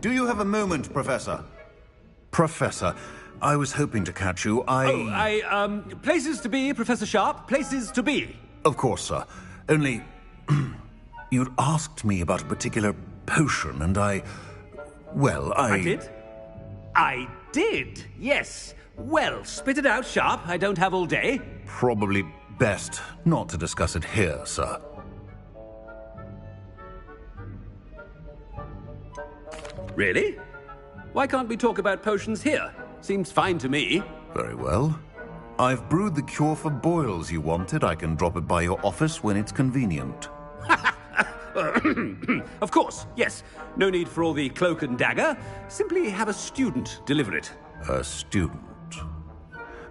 Do you have a moment, Professor? Professor, I was hoping to catch you. Places to be, Professor Sharp. Places to be. Of course, sir. Only... you'd asked me about a particular potion, and I did? I did, yes. Well, spit it out, Sharp. I don't have all day. Probably best not to discuss it here, sir. Really? Why can't we talk about potions here? Seems fine to me. Very well. I've brewed the cure for boils you wanted. I can drop it by your office when it's convenient. Of course, yes. No need for all the cloak and dagger. Simply have a student deliver it. A student?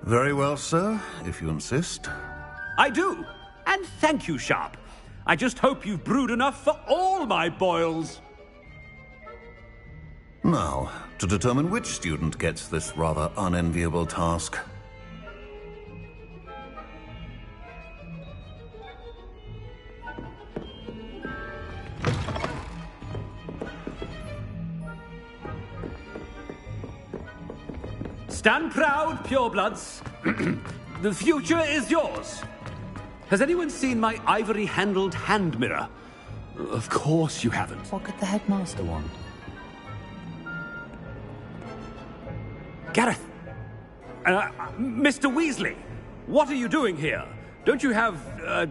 Very well, sir, if you insist. I do. And thank you, Sharp. I just hope you've brewed enough for all my boils. Now, to determine which student gets this rather unenviable task. Stand proud, purebloods. The future is yours. Has anyone seen my ivory-handled hand mirror? Of course you haven't. What could the headmaster want? Gareth! Mr. Weasley! What are you doing here? Don't you have,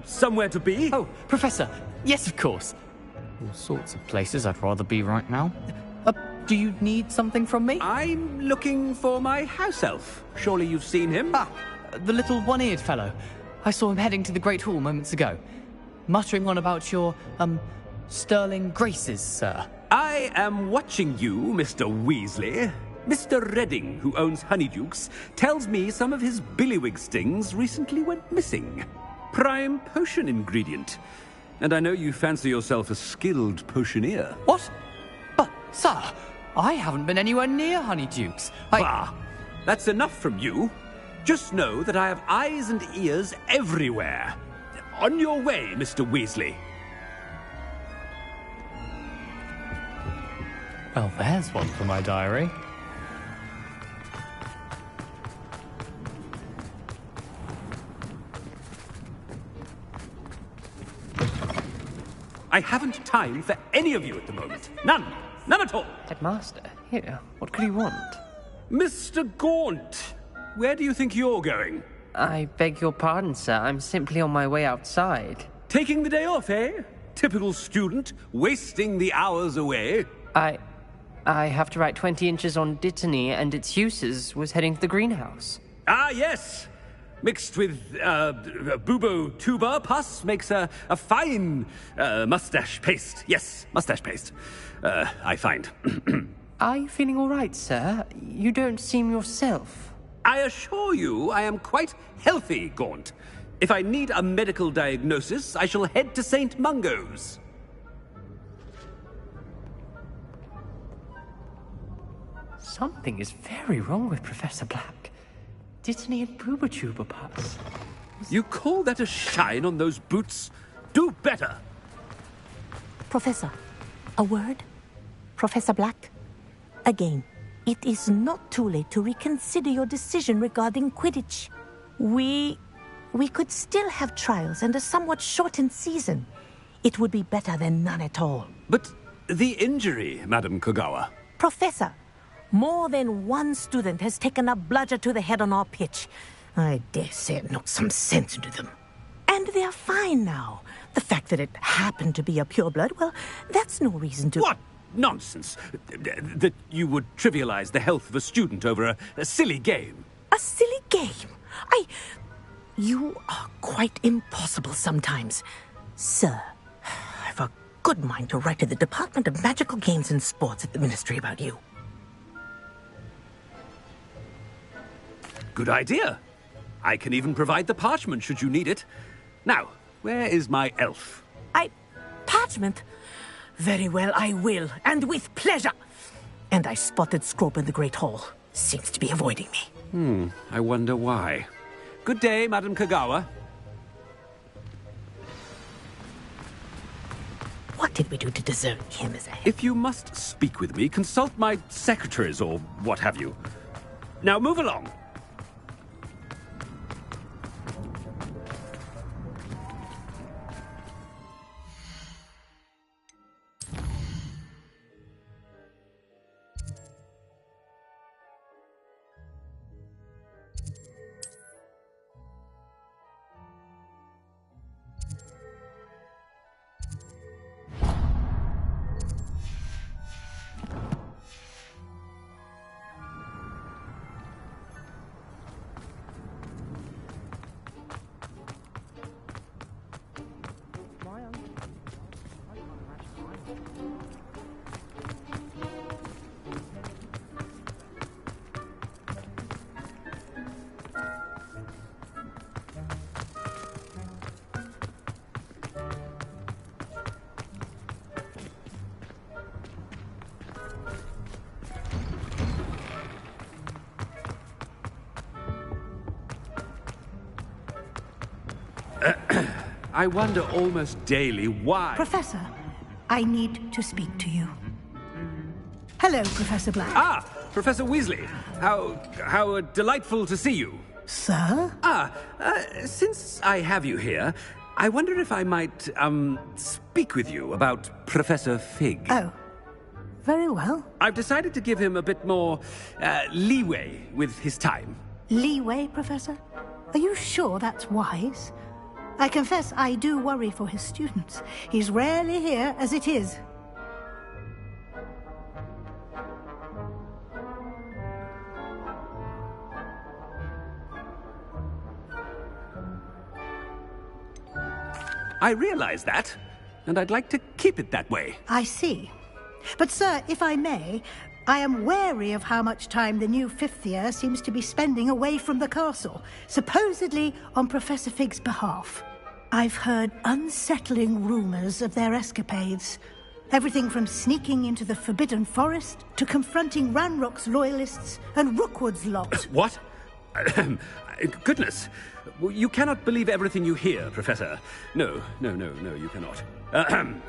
somewhere to be? Oh, Professor! Yes, of course. All sorts of places I'd rather be right now. Do you need something from me? I'm looking for my house elf. Surely you've seen him? Ah, the little one-eared fellow. I saw him heading to the Great Hall moments ago. Muttering on about your, sterling graces, sir. I am watching you, Mr. Weasley. Mr. Redding, who owns Honeydukes, tells me some of his billywig stings recently went missing. Prime potion ingredient. And I know you fancy yourself a skilled potioneer. What? But, sir, I haven't been anywhere near Honeydukes. Bah! That's enough from you. Just know that I have eyes and ears everywhere. On your way, Mr. Weasley. Well, there's one for my diary. I haven't time for any of you at the moment. None. None at all. Headmaster, here, what could he want? Mr. Gaunt, where do you think you're going? I beg your pardon, sir. I'm simply on my way outside. Taking the day off, eh? Typical student, wasting the hours away. I have to write 20 inches on Dittany and its uses. Was heading to the greenhouse. Ah, yes. Mixed with bubo tuber pus makes a fine mustache paste. Yes, mustache paste. I find. Are you feeling all right, sir? You don't seem yourself. I assure you I am quite healthy, Gaunt. If I need a medical diagnosis, I shall head to St. Mungo's. Something is very wrong with Professor Black. Dittany and Boobertuber Pups. You call that a shine on those boots? Do better. Professor, a word? Professor Black? Again, it is not too late to reconsider your decision regarding Quidditch. We could still have trials and a somewhat shortened season. It would be better than none at all. But the injury, Madam Kogawa. Professor, more than one student has taken a bludger to the head on our pitch. I dare say it knocked some sense into them. And they're fine now. The fact that it happened to be a pureblood, well, that's no reason to... What nonsense! That you would trivialize the health of a student over a silly game. A silly game? You are quite impossible sometimes. Sir, I've a good mind to write to the Department of Magical Games and Sports at the Ministry about you. Good idea. I can even provide the parchment should you need it. Now, where is my elf? Parchment? Very well, I will, and with pleasure. And I spotted Scrope in the Great Hall. Seems to be avoiding me. I wonder why. Good day, Madam Kogawa. What did we do to deserve him as a head? If you must speak with me, consult my secretaries or what have you. Now move along. I wonder almost daily why... Professor, I need to speak to you. Hello, Professor Black. Ah, Professor Weasley. How delightful to see you. Sir? Since I have you here, I wonder if I might, speak with you about Professor Fig. Oh, very well. I've decided to give him a bit more, leeway with his time. Leeway, Professor? Are you sure that's wise? I confess I do worry for his students. He's rarely here as it is. I realize that, and I'd like to keep it that way. I see. But, sir, if I may, I am wary of how much time the new fifth year seems to be spending away from the castle, supposedly on Professor Fig's behalf. I've heard unsettling rumors of their escapades. Everything from sneaking into the Forbidden Forest to confronting Ranrock's loyalists and Rookwood's lot. What? Goodness. You cannot believe everything you hear, Professor. No, you cannot.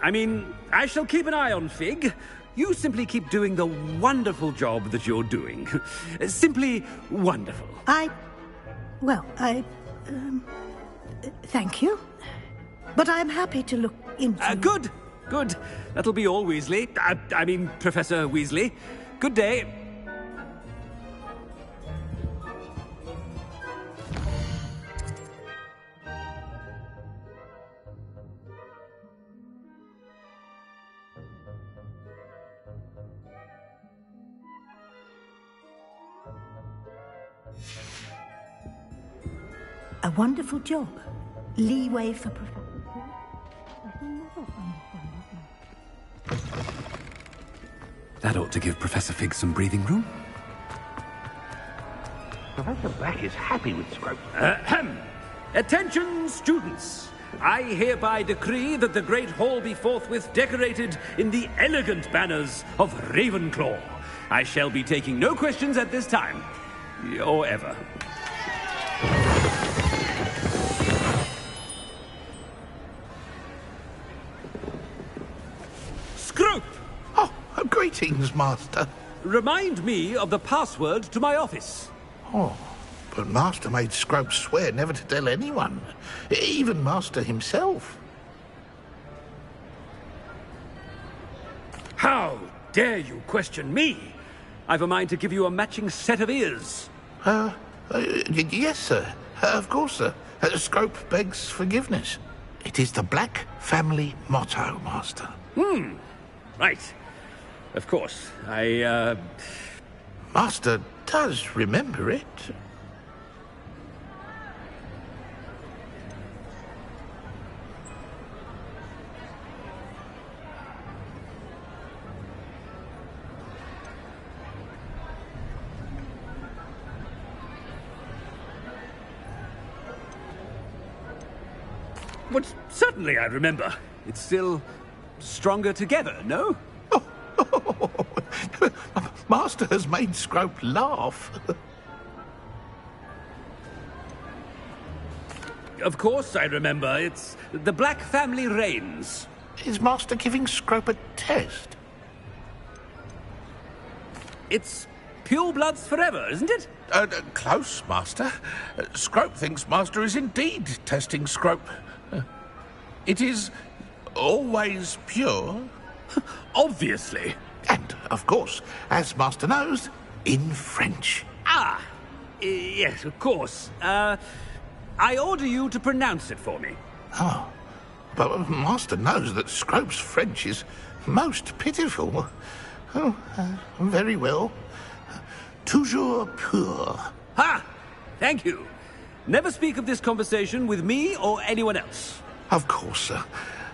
I mean, I shall keep an eye on Fig. You simply keep doing the wonderful job that you're doing. Simply wonderful. Thank you. But I'm happy to look into... Good. That'll be all, Weasley. I mean, Professor Weasley. Good day. A wonderful job. Leeway for... That ought to give Professor Fig some breathing room. Professor Black is happy with Scrope. Attention, students! I hereby decree that the Great Hall be forthwith decorated in the elegant banners of Ravenclaw. I shall be taking no questions at this time. Or ever. Scrope! Oh, greetings, Master. Remind me of the password to my office. Oh, but Master made Scrope swear never to tell anyone, even Master himself. How dare you question me? I've a mind to give you a matching set of ears. Yes, sir. Of course, sir. Scrope begs forgiveness. It is the Black family motto, Master. Right. Of course. Master does remember it. But certainly I remember. It's still stronger together, no? Master has made Scrope laugh. Of course I remember. It's the Black family reigns. Is Master giving Scrope a test? It's pure bloods forever, isn't it? Close, Master. Scrope thinks Master is indeed testing Scrope. It is always pure. Obviously. And, of course, as Master knows, in French. Ah, yes, of course. I order you to pronounce it for me. Oh, but Master knows that Scrope's French is most pitiful. Oh, very well. Toujours pur. Ha! Thank you. Never speak of this conversation with me or anyone else. Of course, sir.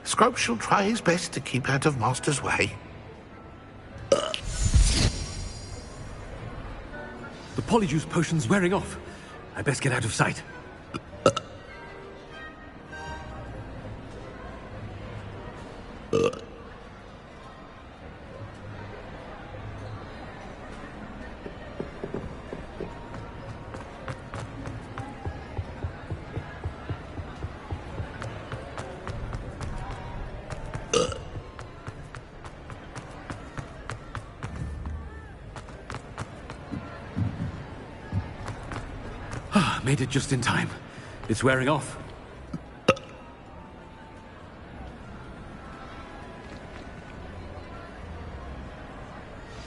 Scrope shall try his best to keep out of Master's way. The polyjuice potion's wearing off. I best get out of sight. Made it just in time. It's wearing off.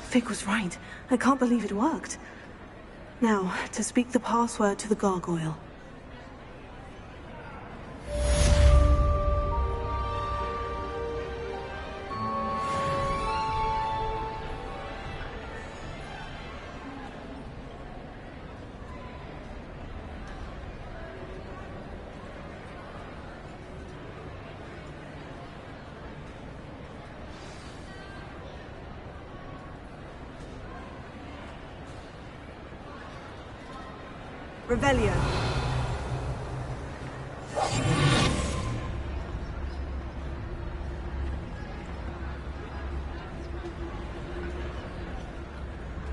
Fig was right. I can't believe it worked. Now, to speak the password to the gargoyle. Revelio.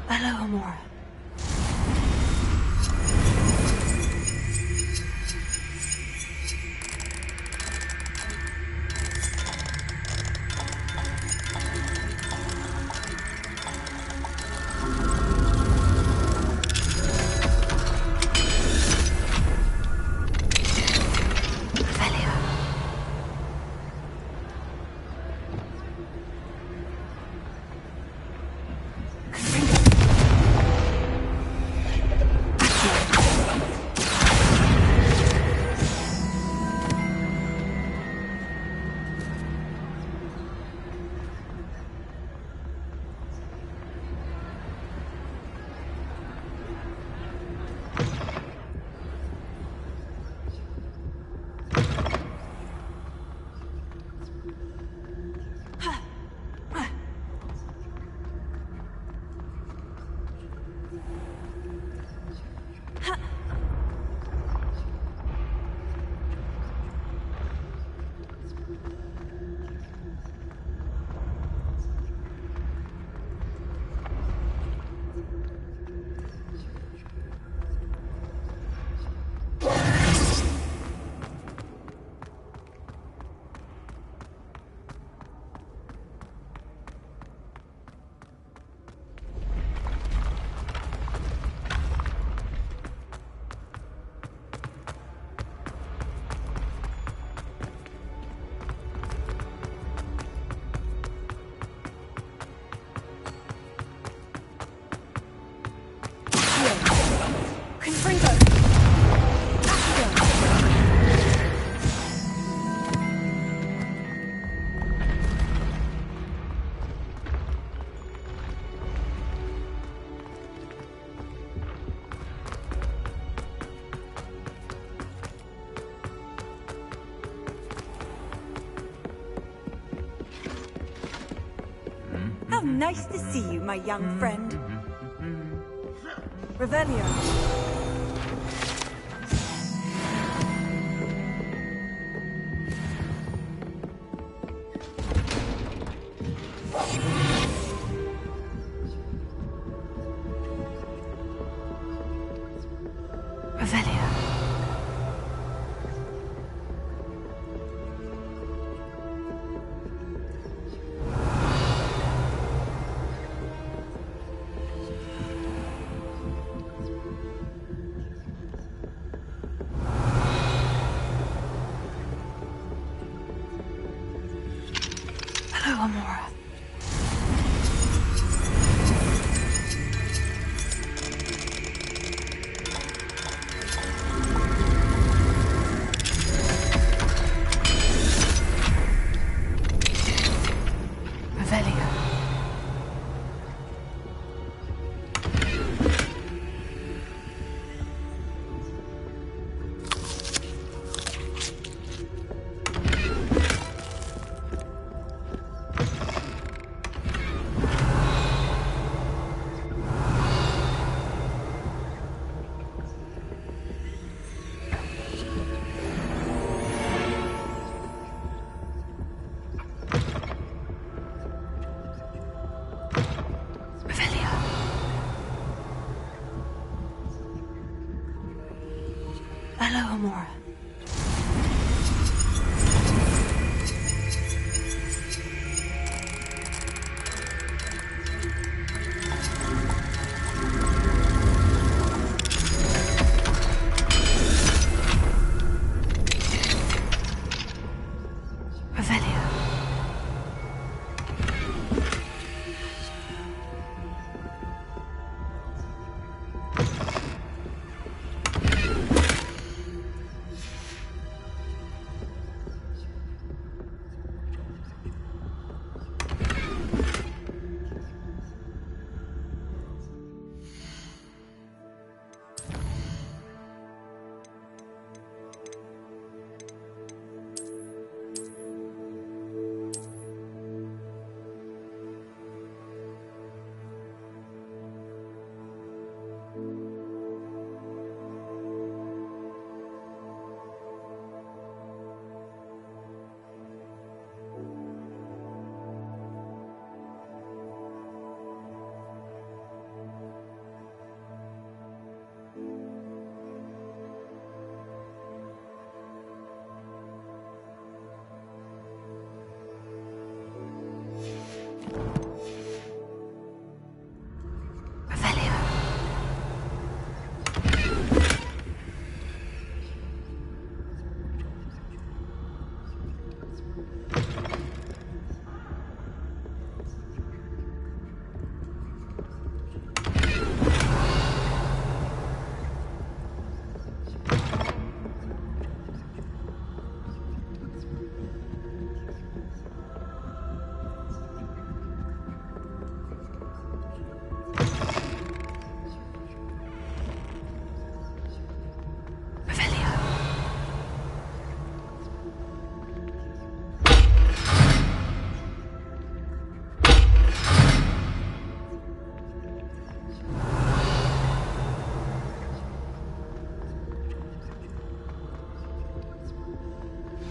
Hello, Amora. How nice to see you, my young friend. Revelio. Revelio.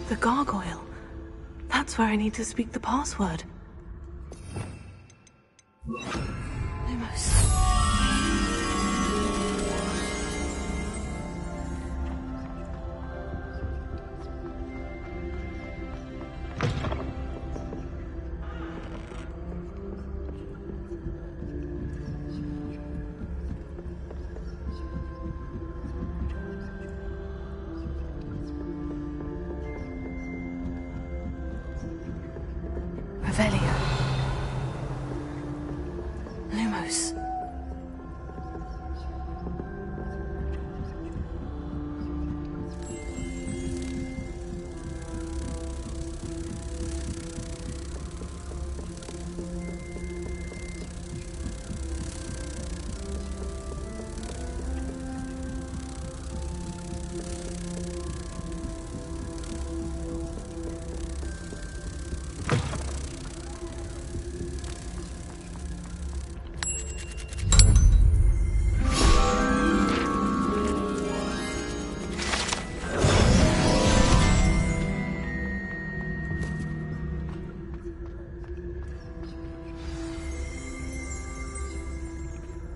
The gargoyle. That's where I need to speak the password. Lumos. Revelio. Lumos.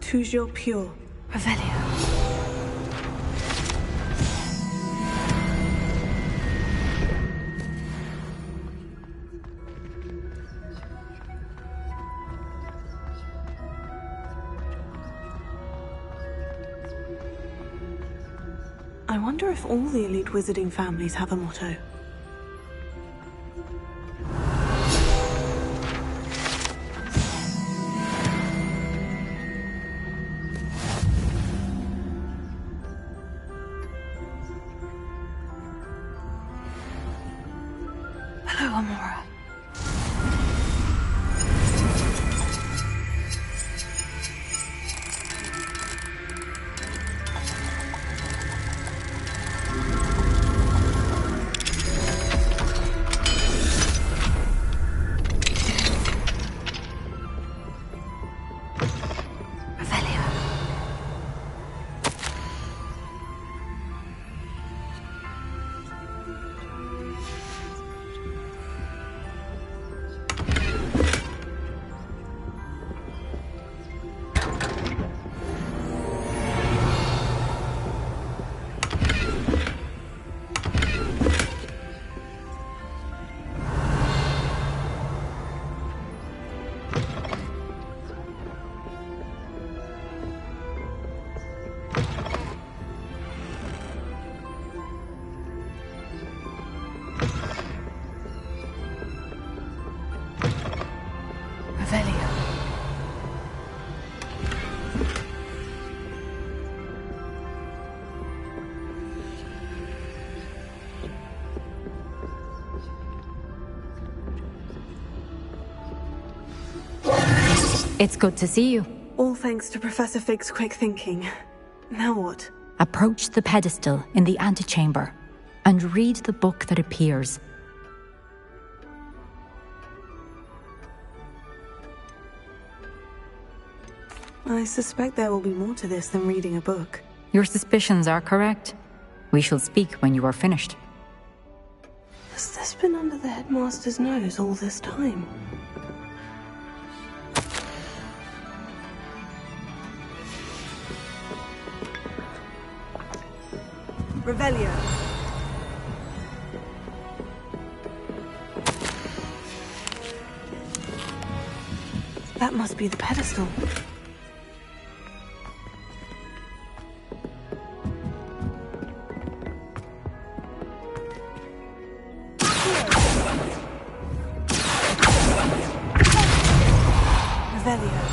Toujours pure. Revelio. I wonder if all the elite wizarding families have a motto. Hello, Amora. It's good to see you. All thanks to Professor Fig's quick thinking. Now what? Approach the pedestal in the antechamber and read the book that appears. I suspect there will be more to this than reading a book. Your suspicions are correct. We shall speak when you are finished. Has this been under the headmaster's nose all this time? Revelio. That must be the pedestal. Revelio.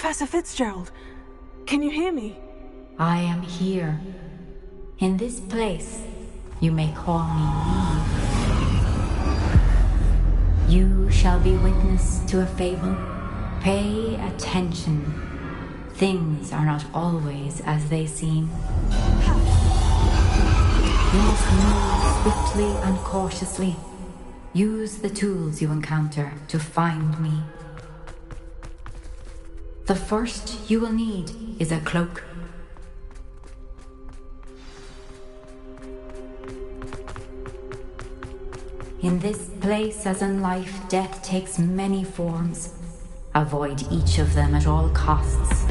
Professor Fitzgerald, can you hear me? I am here. In this place, you may call me Neve. You shall be witness to a fable. Pay attention. Things are not always as they seem. You must move swiftly and cautiously. Use the tools you encounter to find me. The first you will need is a cloak. In this place, as in life, death takes many forms. Avoid each of them at all costs.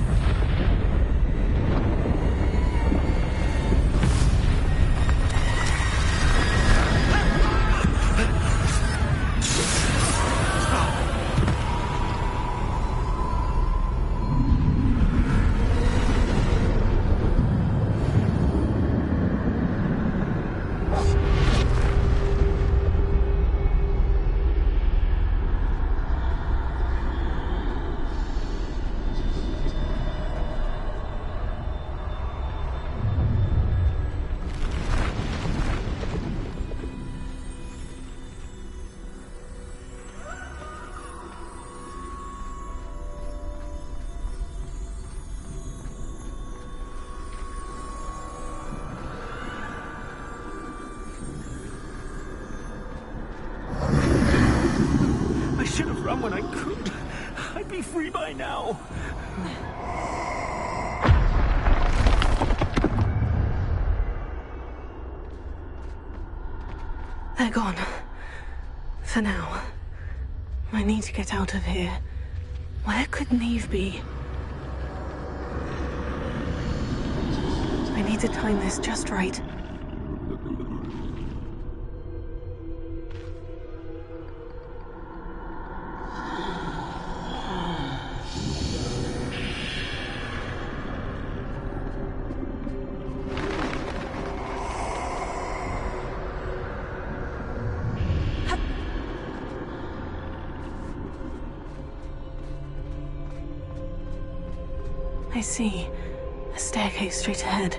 When I could, I'd be free by now. They're gone. For now. I need to get out of here. Where could Neve be? I need to time this just right. I see. A staircase straight ahead.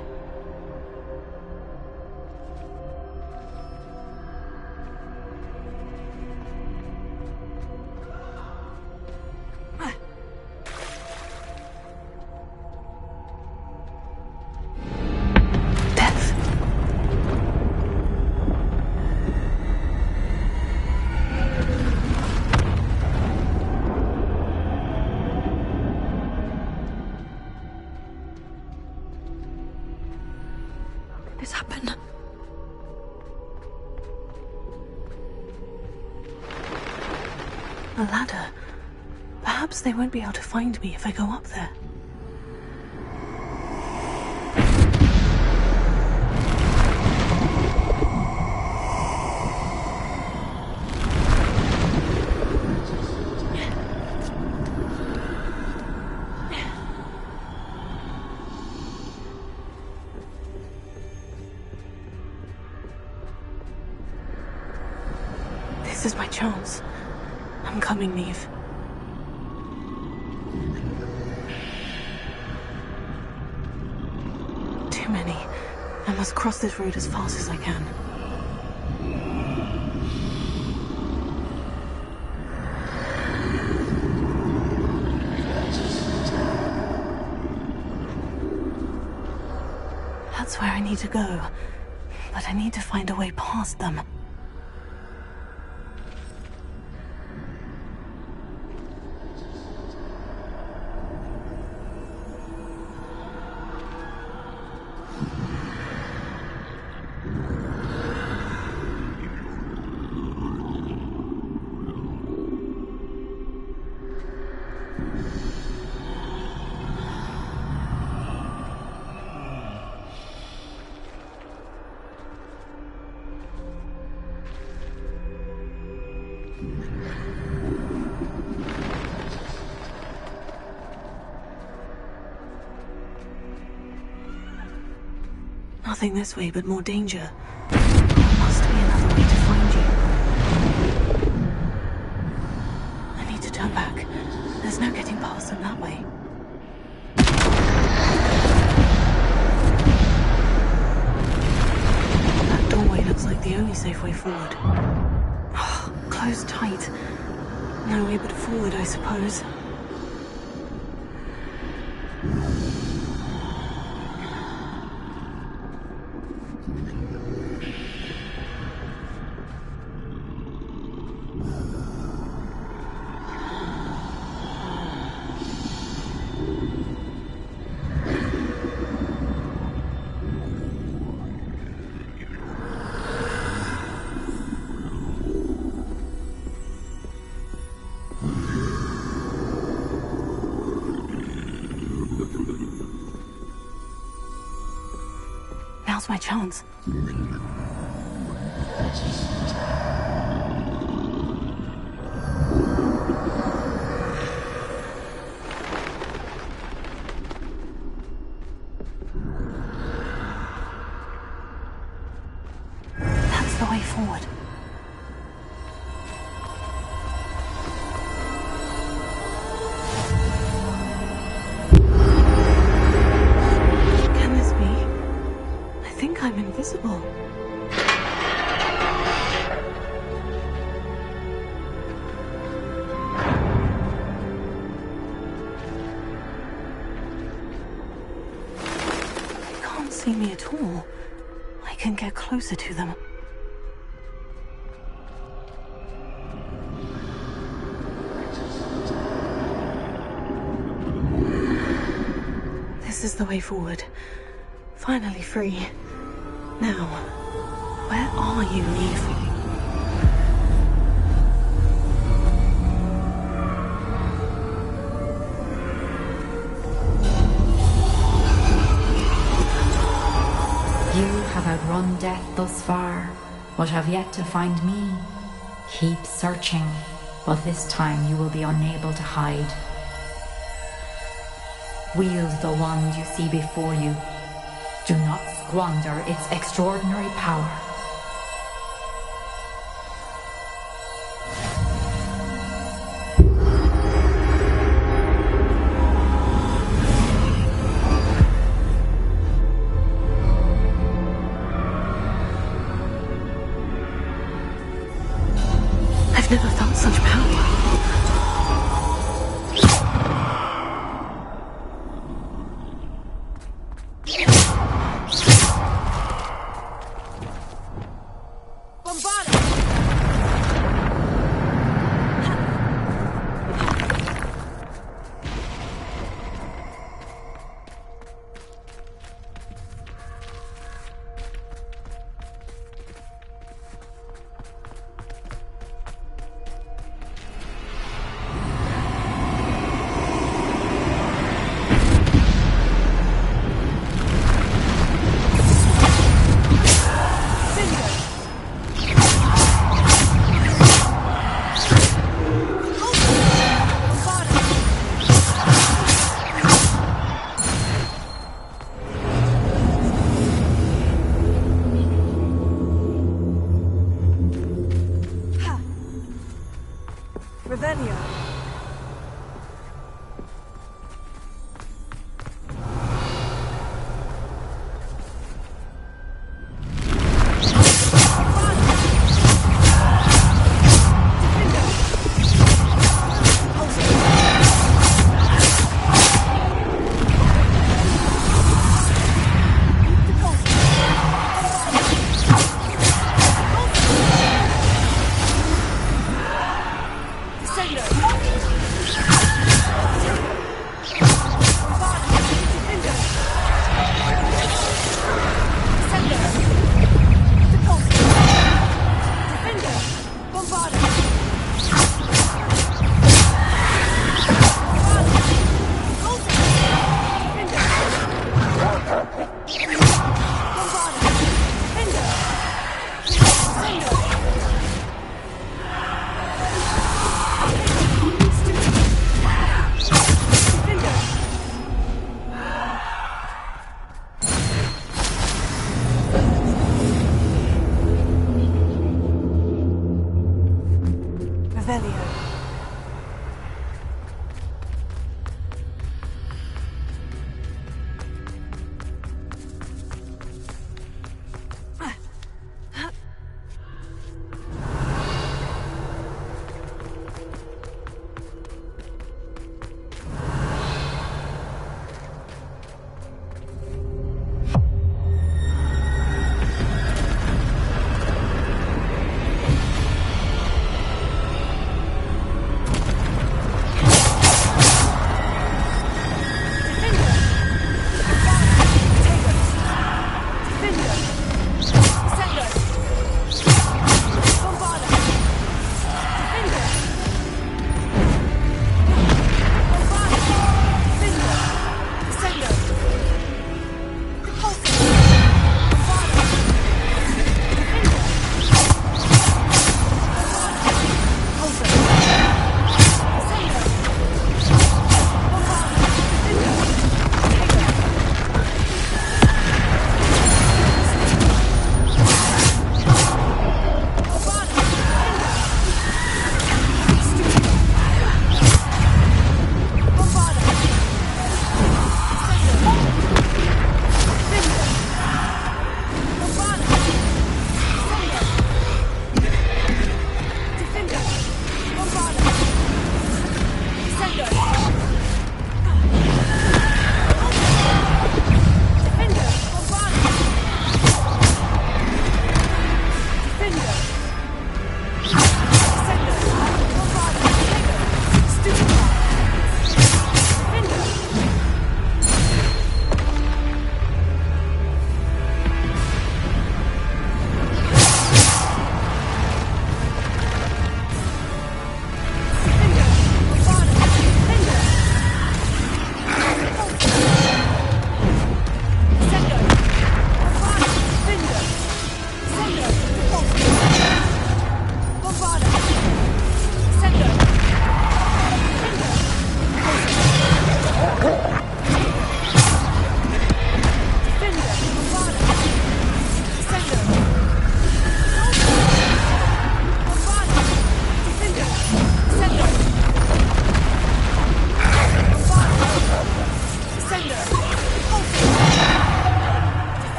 A ladder. Perhaps they won't be able to find me if I go up there. This is my chance. I'm coming, Neve. Too many. I must cross this road as fast as I can. That's where I need to go. But I need to find a way past them. Nothing this way, but more danger. There must be another way to find you. I need to turn back. There's no getting past them that way. I suppose. Now's my chance. That's the way forward. Can this be? I think I'm invisible. They can't see me at all. I can get closer to them. This is the way forward. Finally free. Now, where are you, Eve? You have outrun death thus far, but have yet to find me. Keep searching, but this time you will be unable to hide. Wield the wand you see before you. Do not squander its extraordinary power. I've never felt such power.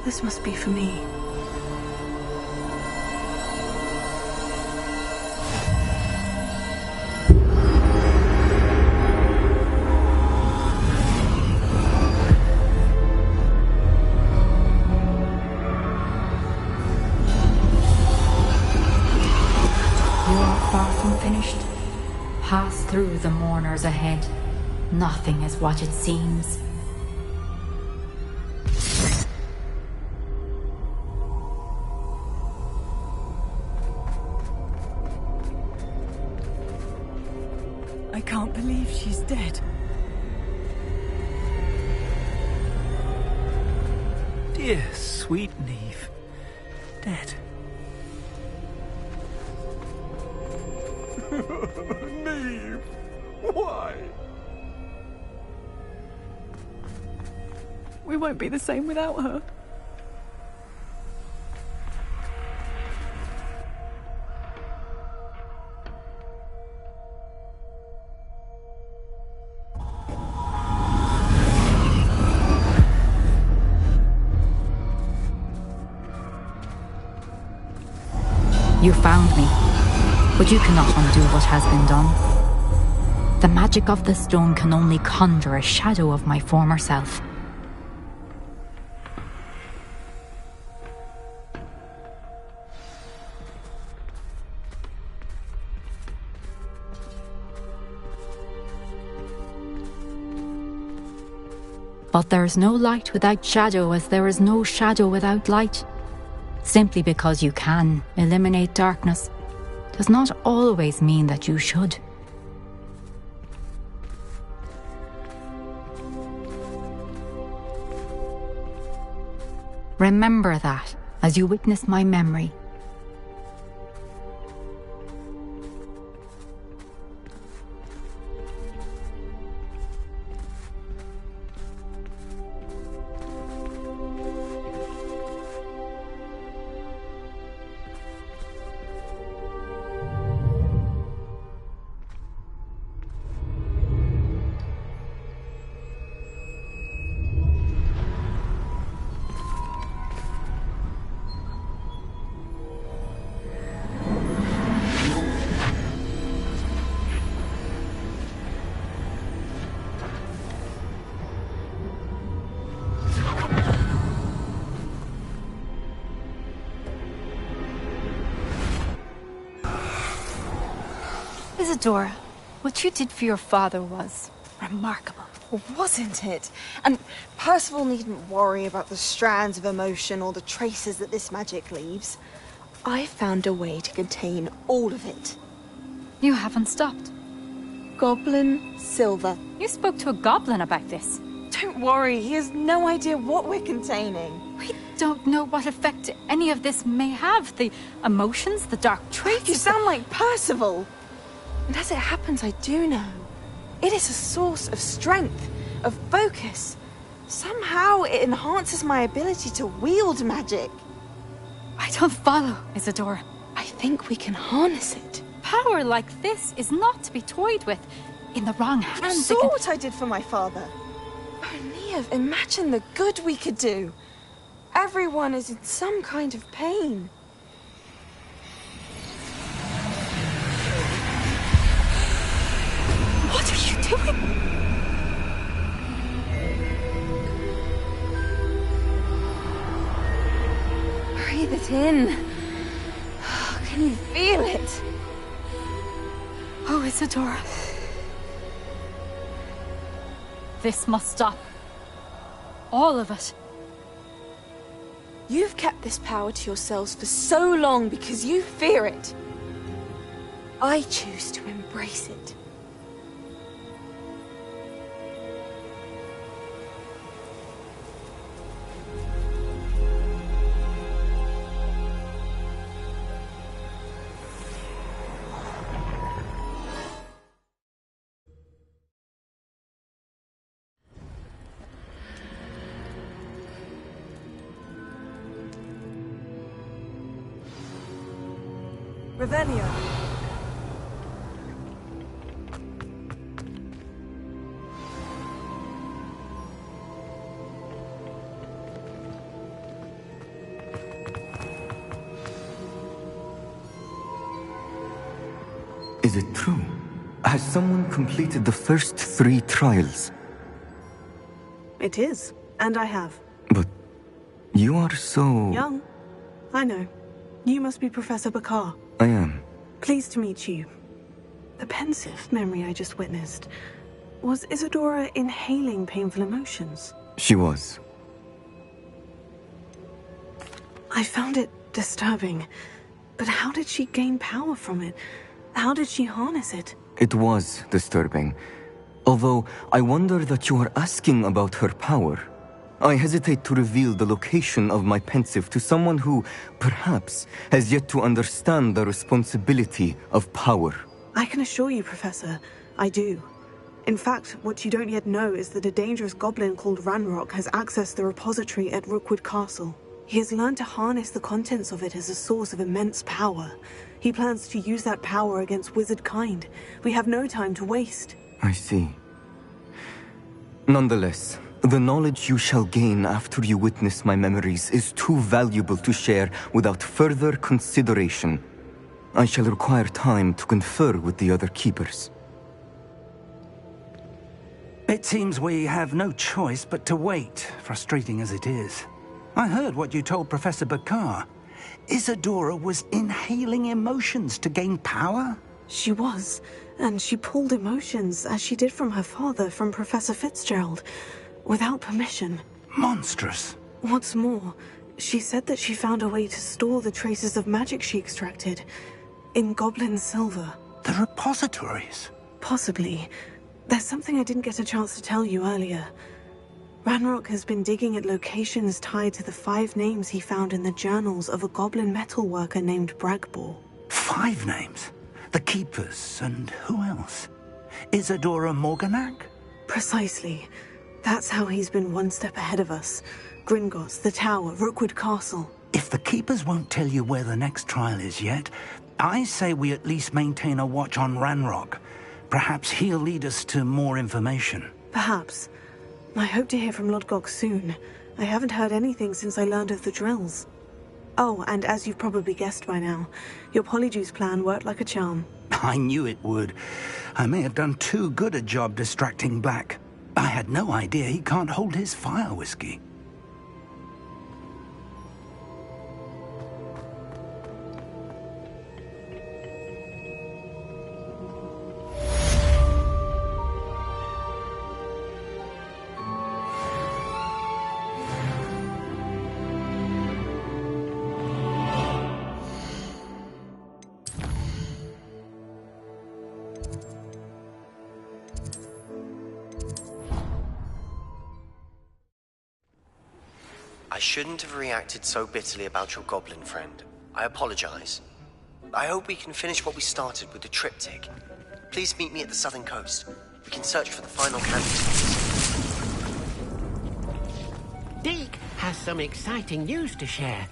This must be for me. Far from finished. Pass through the mourners ahead. Nothing is what it seems. I can't believe she's dead. Dear sweet Neve. Dead. Neve! Why? We won't be the same without her. You found me, but you cannot undo what has been done. The magic of the stone can only conjure a shadow of my former self. But there is no light without shadow, as there is no shadow without light. Simply because you can eliminate darkness does not always mean that you should. Remember that as you witness my memory. Isadora, what you did for your father was remarkable. Wasn't it? And Percival needn't worry about the strands of emotion or the traces that this magic leaves. I found a way to contain all of it. You haven't stopped. Goblin Silver. You spoke to a goblin about this. Don't worry, he has no idea what we're containing. We don't know what effect any of this may have. The emotions, the dark traits. You sound like Percival. And as it happens, I do know. It is a source of strength, of focus. Somehow it enhances my ability to wield magic. I don't follow, Isadora. I think we can harness it. Power like this is not to be toyed with. In the wrong hands, You saw what I did for my father. Oh, Neve, imagine the good we could do. Everyone is in some kind of pain. What are you doing? Breathe it in. Can you feel it? Oh, Isadora. This must stop. All of it. You've kept this power to yourselves for so long because you fear it. I choose to embrace it. Revelio. Is it true? Has someone completed the first 3 trials? It is, and I have. But you are so... Young. I know. You must be Professor Bakar. I am. Pleased to meet you. The pensive memory I just witnessed. Was Isadora inhaling painful emotions? She was. I found it disturbing. But how did she gain power from it? How did she harness it? It was disturbing. Although, I wonder that you are asking about her power. I hesitate to reveal the location of my pensive to someone who, perhaps, has yet to understand the responsibility of power. I can assure you, Professor, I do. In fact, what you don't yet know is that a dangerous goblin called Ranrock has accessed the repository at Rookwood Castle. He has learned to harness the contents of it as a source of immense power. He plans to use that power against wizard kind. We have no time to waste. I see. Nonetheless, the knowledge you shall gain after you witness my memories is too valuable to share without further consideration. I shall require time to confer with the other keepers. It seems we have no choice but to wait, frustrating as it is. I heard what you told Professor Bakar. Isadora was inhaling emotions to gain power? She was, and she pulled emotions, as she did from her father, from Professor Fitzgerald, without permission. Monstrous. What's more, she said that she found a way to store the traces of magic she extracted in goblin silver. The repositories? Possibly. There's something I didn't get a chance to tell you earlier. Ranrock has been digging at locations tied to the 5 names he found in the journals of a goblin metalworker named Bragbor. 5 names? The Keepers, and who else? Isadora Morganac? Precisely. That's how he's been one step ahead of us. Gringotts, the Tower, Rookwood Castle. If the Keepers won't tell you where the next trial is yet, I say we at least maintain a watch on Ranrock. Perhaps he'll lead us to more information. Perhaps. I hope to hear from Lodgok soon. I haven't heard anything since I learned of the drills. Oh, and as you've probably guessed by now, your Polyjuice plan worked like a charm. I knew it would. I may have done too good a job distracting Black. I had no idea he can't hold his fire whiskey. I shouldn't have reacted so bitterly about your goblin friend. I apologize. I hope we can finish what we started with the triptych. Please meet me at the southern coast. We can search for the final candidates. Deke has some exciting news to share.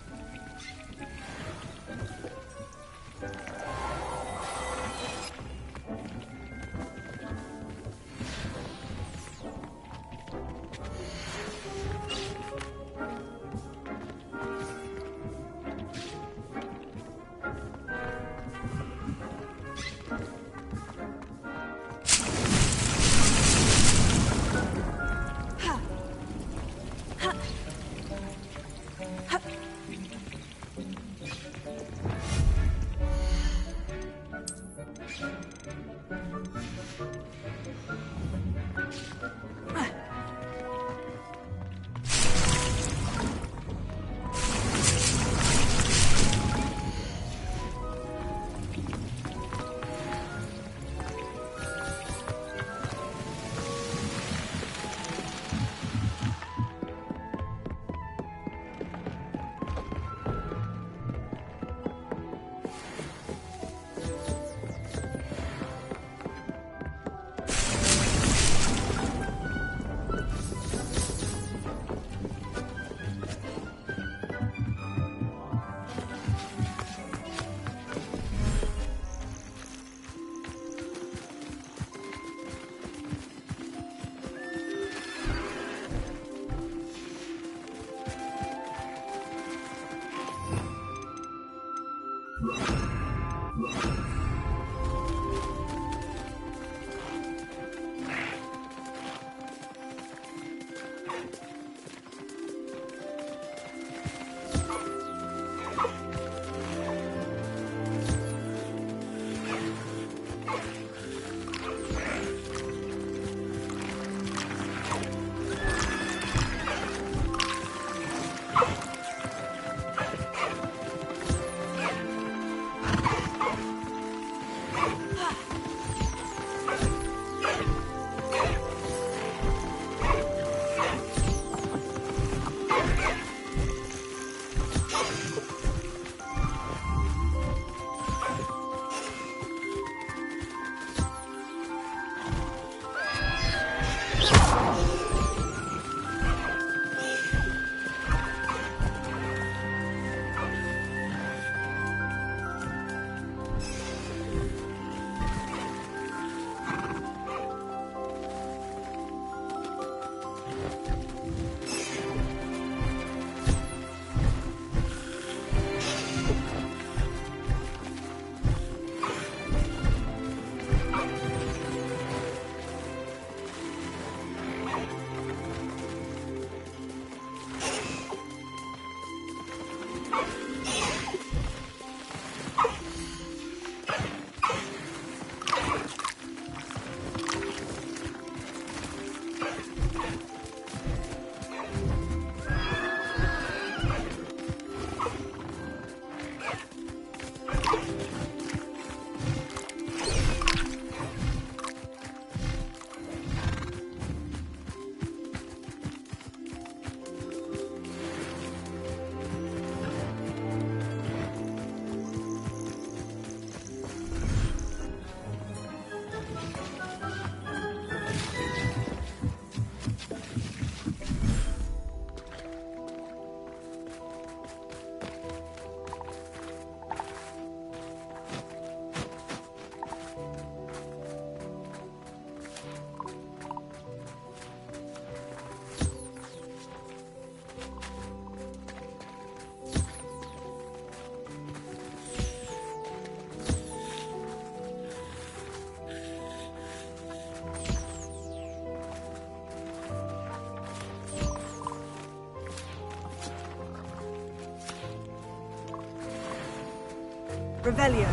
Revelio.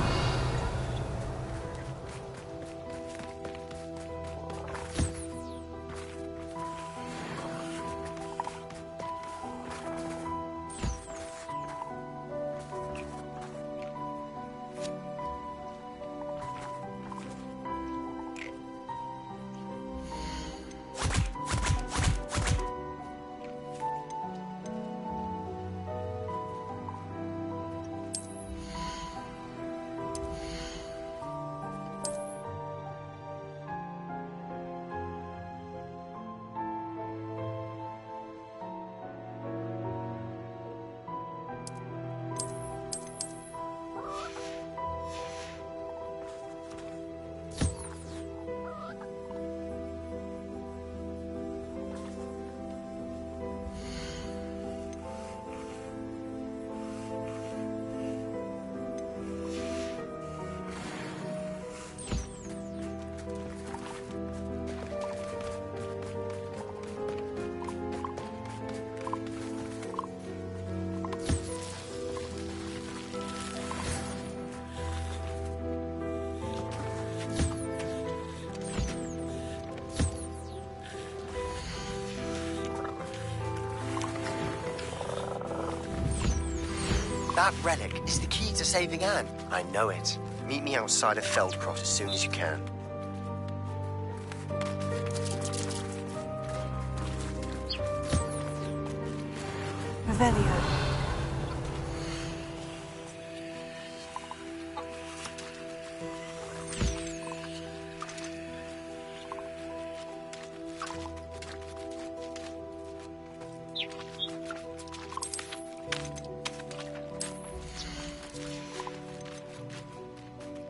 That relic is the key to saving Anne. I know it. Meet me outside of Feldcroft as soon as you can. Revelio.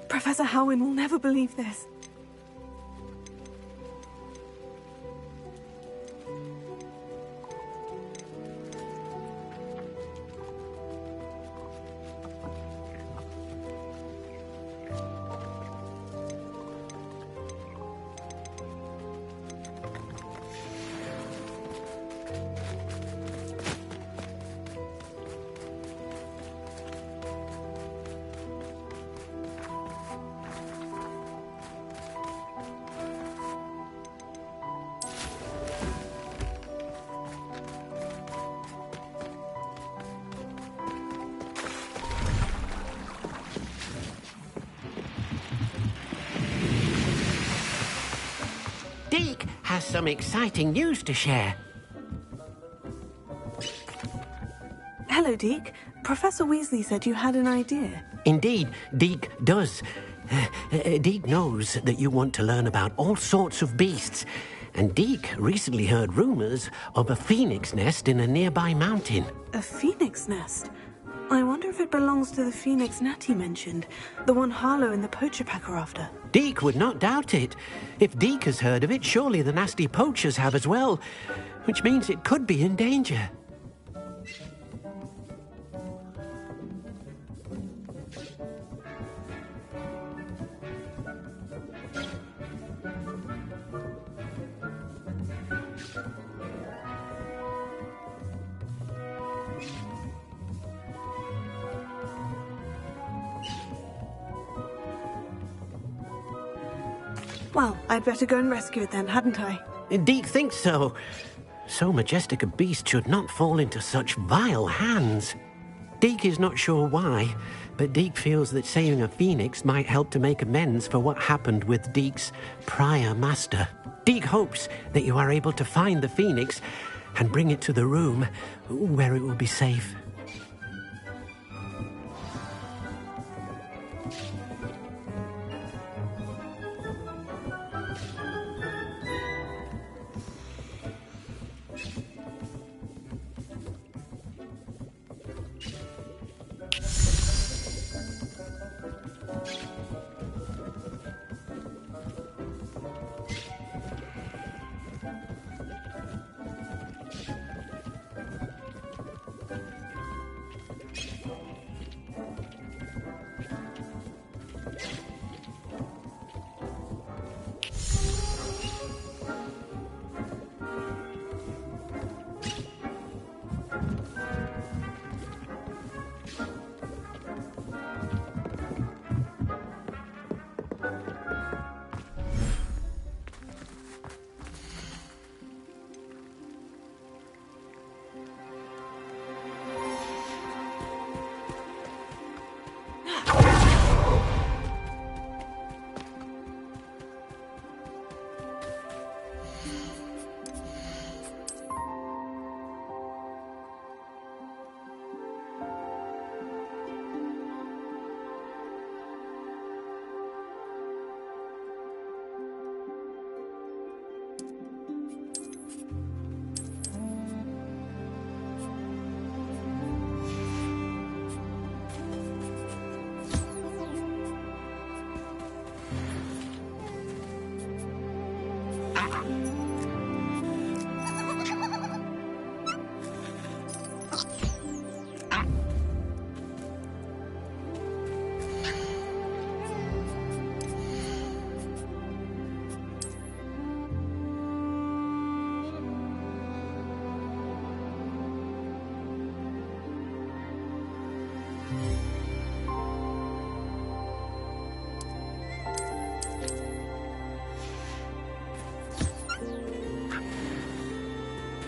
Professor Howin will never believe this. Deke has some exciting news to share. Hello, Deke. Professor Weasley said you had an idea. Indeed, Deke does. Deke knows that you want to learn about all sorts of beasts, and Deke recently heard rumors of a phoenix nest in a nearby mountain. A phoenix nest? I wonder if it belongs to the phoenix Natty mentioned, the one Harlow and the poacher pack are after. Deke would not doubt it. If Deke has heard of it, surely the nasty poachers have as well, which means it could be in danger. Well, I'd better go and rescue it then, hadn't I? Deke thinks so. So majestic a beast should not fall into such vile hands. Deke is not sure why, but Deke feels that saving a phoenix might help to make amends for what happened with Deke's prior master. Deke hopes that you are able to find the phoenix and bring it to the room where it will be safe.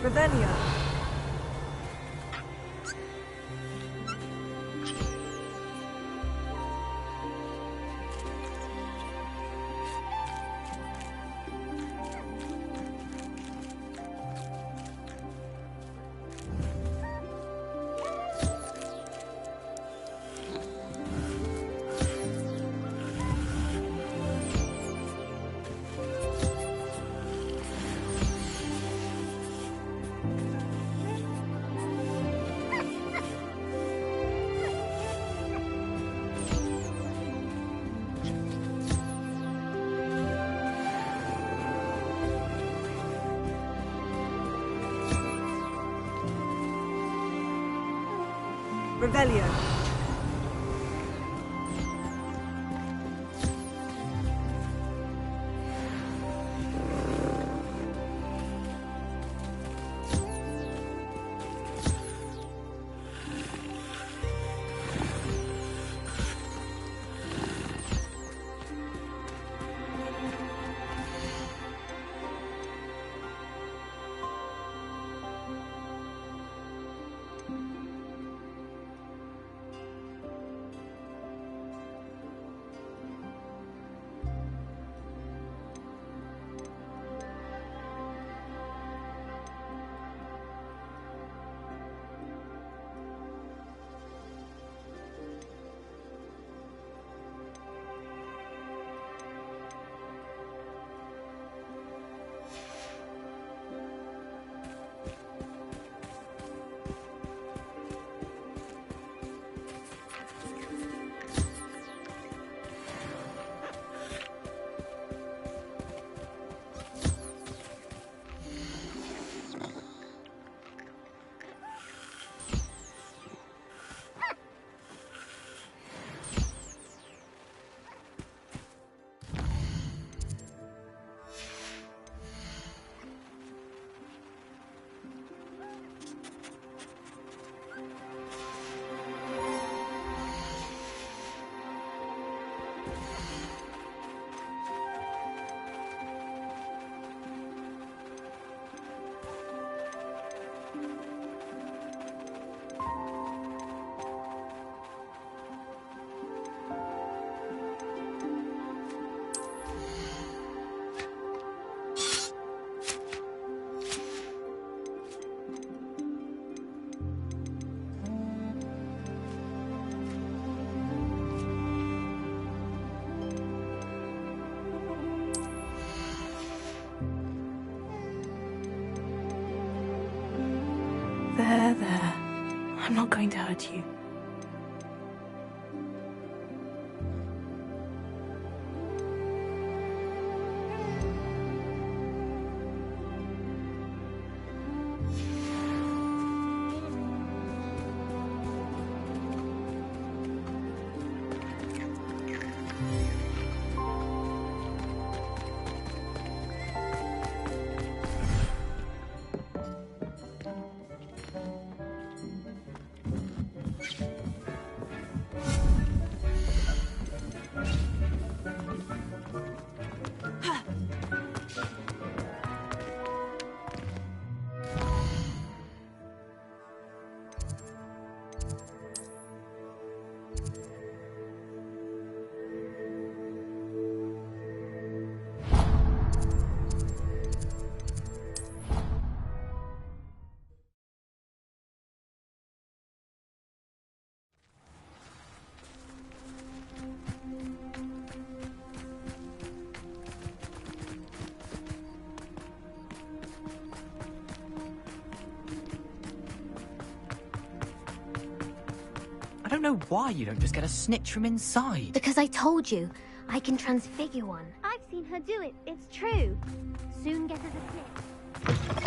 Revelio. Revelio. There. I'm not going to hurt you. I don't know why you don't just get a snitch from inside. Because I told you, I can transfigure one. I've seen her do it. It's true. Soon get us a snitch.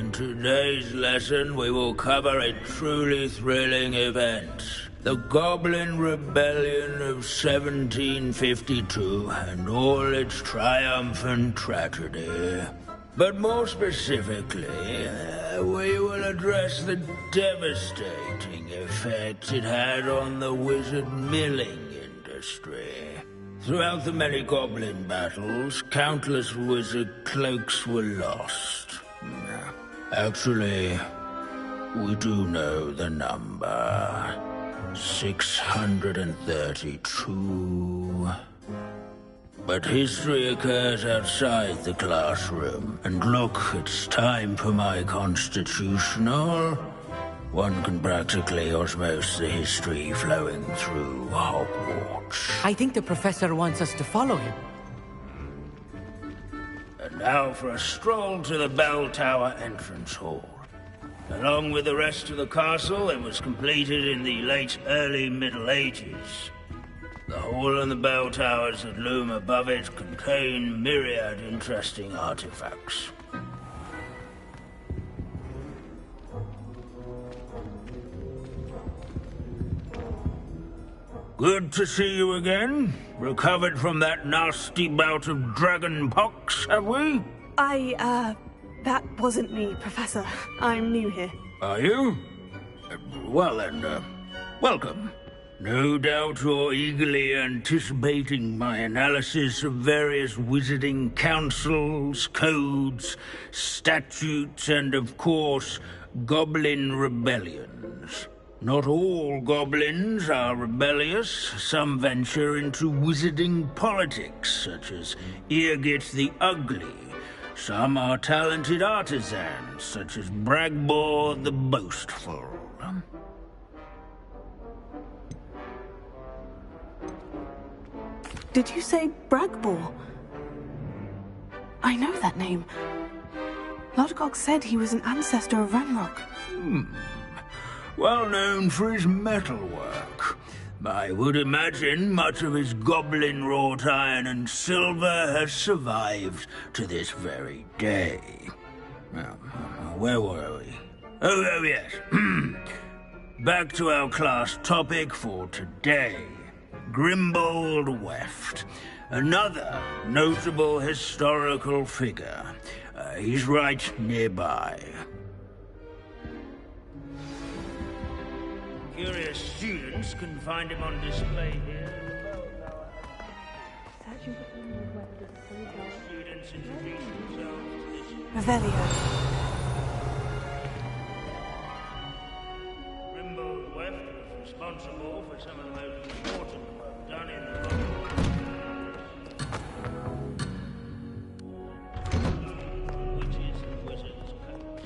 In today's lesson, we will cover a truly thrilling event. The Goblin Rebellion of 1752 and all its triumphant tragedy. But more specifically, we will address the devastating effect it had on the wizard milling industry. Throughout the many goblin battles, countless wizard cloaks were lost. Actually, we do know the number. 632. But history occurs outside the classroom. And look, it's time for my constitutional. One can practically osmose the history flowing through Hogwarts. I think the professor wants us to follow him. And now for a stroll to the bell tower entrance hall. Along with the rest of the castle, it was completed in the early Middle Ages. The hall and the bell towers that loom above it contain myriad interesting artifacts. Good to see you again. Recovered from that nasty bout of dragon pox, have we? That wasn't me, Professor. I'm new here. Are you? Well then, welcome. No doubt you're eagerly anticipating my analysis of various wizarding councils, codes, statutes, and of course, goblin rebellions. Not all goblins are rebellious. Some venture into wizarding politics, such as Eargit the Ugly. Some are talented artisans, such as Bragbor the Boastful. Did you say Bragbor? I know that name. Lodgok said he was an ancestor of Ranrock. Well known for his metalwork. I would imagine much of his goblin-wrought iron and silver has survived to this very day. Now, where were we? Oh yes. Back to our class topic for today. Grimbold Weft. Another notable historical figure. He's right nearby. Curious students can find him on display here. Students introduce themselves to this. Revelio. Grimbold Weft was responsible for some of the most important work done in the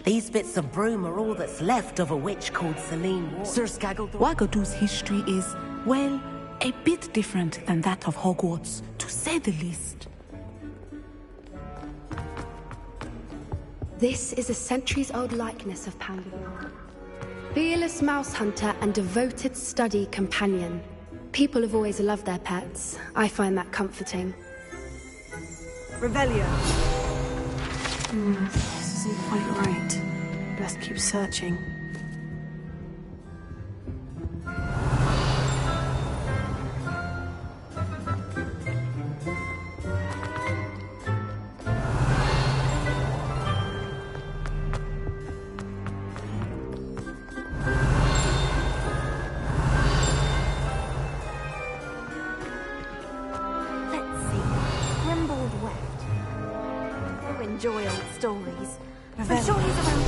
These bits of broom are all that's left of a witch called Celine Ward. Sir Skaggledorf. Wagadu's history is, well, a bit different than that of Hogwarts, to say the least. This is a centuries-old likeness of Pandora. Fearless mouse hunter and devoted study companion. People have always loved their pets. I find that comforting. Revelio. This isn't quite right. Best keep searching. Enjoy old stories. I'm sure he's around for fun.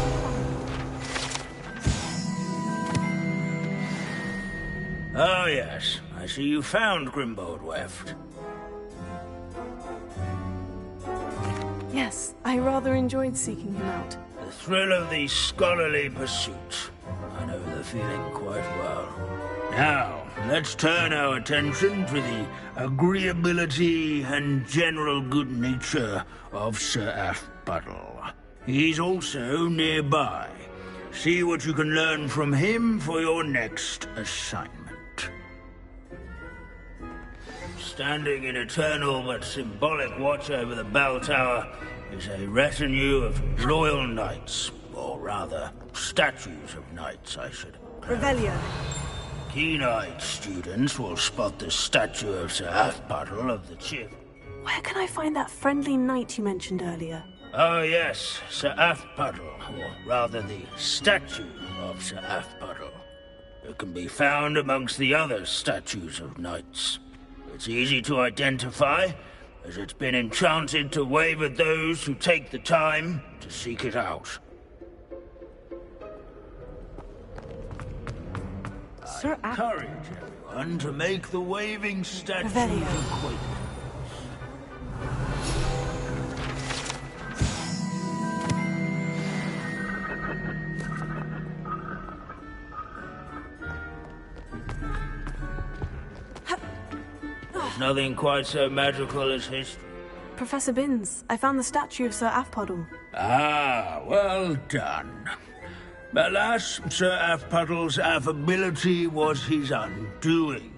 Oh yes, I see you found Grimbold Weft. Yes, I rather enjoyed seeking him out. The thrill of the scholarly pursuit. I know the feeling quite well. Now, let's turn our attention to the agreeability and general good nature of Sir Aphbuttle. He's also nearby. See what you can learn from him for your next assignment. Standing in eternal but symbolic watch over the bell tower is a retinue of loyal knights, rather, statues of knights, I should. Revelio. Keen-eyed students will spot the statue of Sir Halfpuddle of the Chip. Where can I find that friendly knight you mentioned earlier? Oh yes, Sir Halfpuddle, or rather the statue of Sir Halfpuddle. It can be found amongst the other statues of knights. It's easy to identify, as it's been enchanted to wave at those who take the time to seek it out. Sir I encourage everyone to make the waving statue's acquaintance. There's nothing quite so magical as history. Professor Binns, I found the statue of Sir Halfpuddle. Ah, well done. Alas, Sir Halfpuddle's affability was his undoing.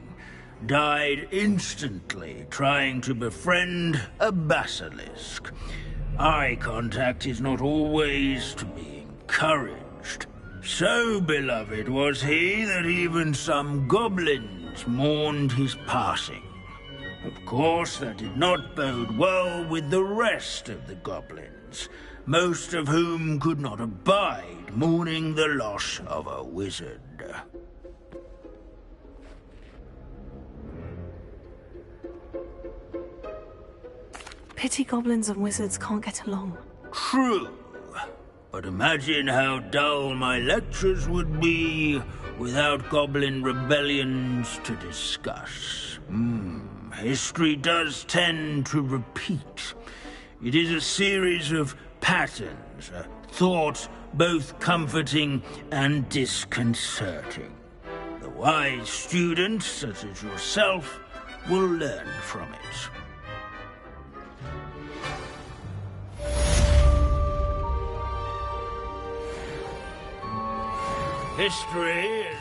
Died instantly trying to befriend a basilisk. Eye contact is not always to be encouraged. So beloved was he that even some goblins mourned his passing. Of course, that did not bode well with the rest of the goblins, most of whom could not abide mourning the loss of a wizard. Pity goblins and wizards can't get along. True. But imagine how dull my lectures would be without goblin rebellions to discuss. History does tend to repeat. It is a series of patterns, a thought both comforting and disconcerting. The wise student, such as yourself, will learn from it. History is...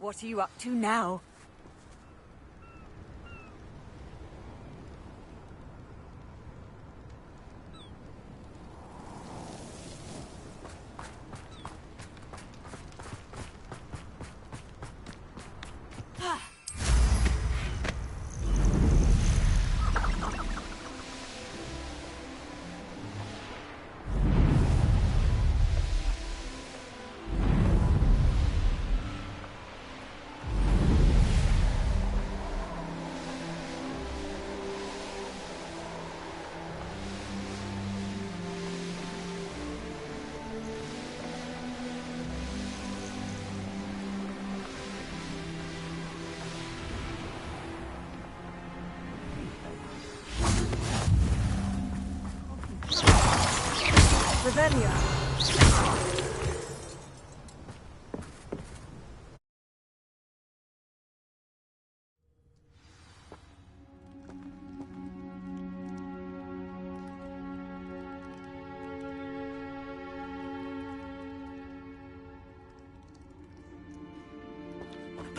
What are you up to now? Revelio.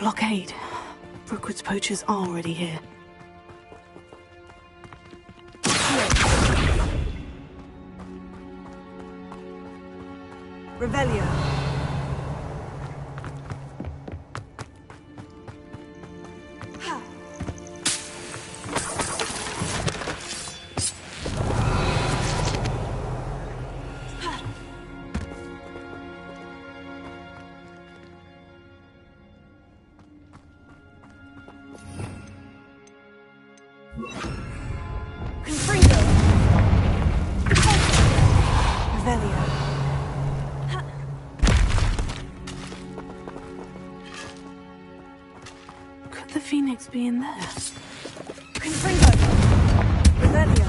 Blockade. Brookwood's poachers are already here. Revelio. Could the Phoenix be in there? Confringo. Revelio.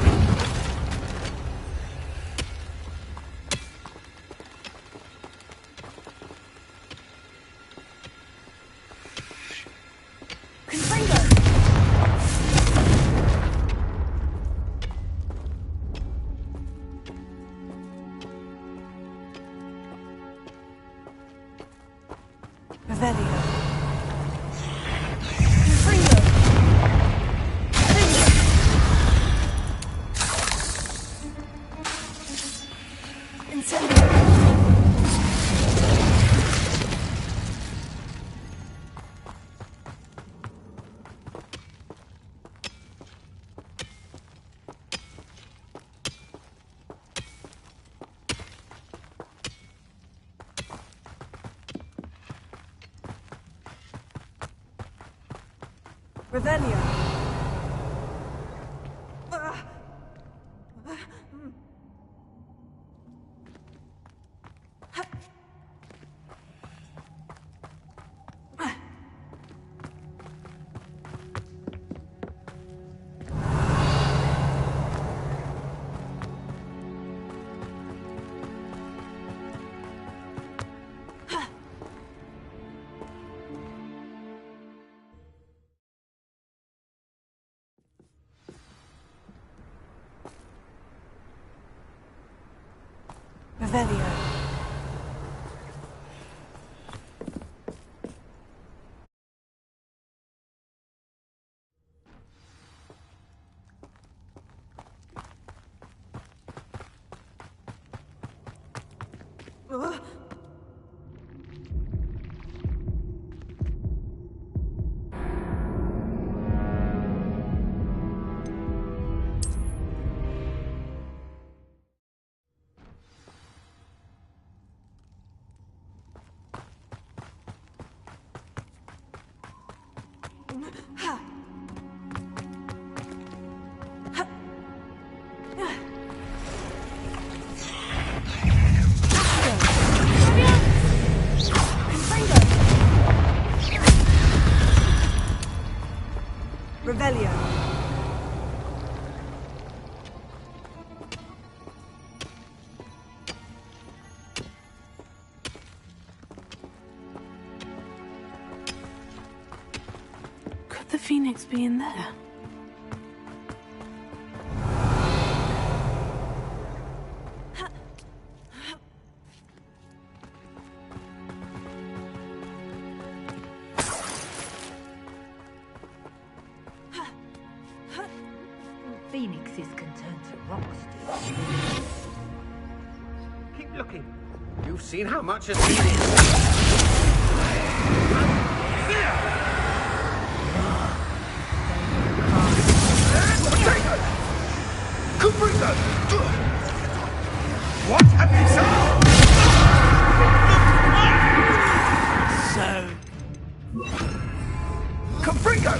Revelio. Revelio. Revelio. Could the Phoenix be in there? Phoenixes can turn to rocks. Keep looking. You've seen how much has been. What have you done? Confringo!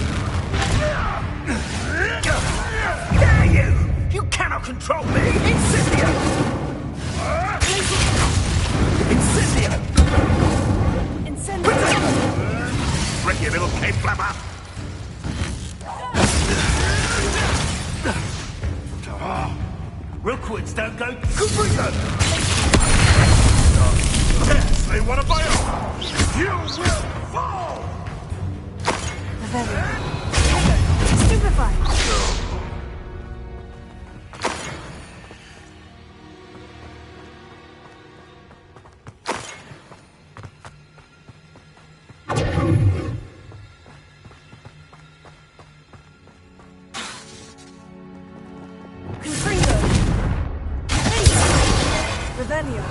Dare you! You cannot control me! Incendio! Incendio! Bring your little cave flapper! Rookwoods don't go... Confringo! Yes, they want to buy off! You will fall! Stupefy! Revelio.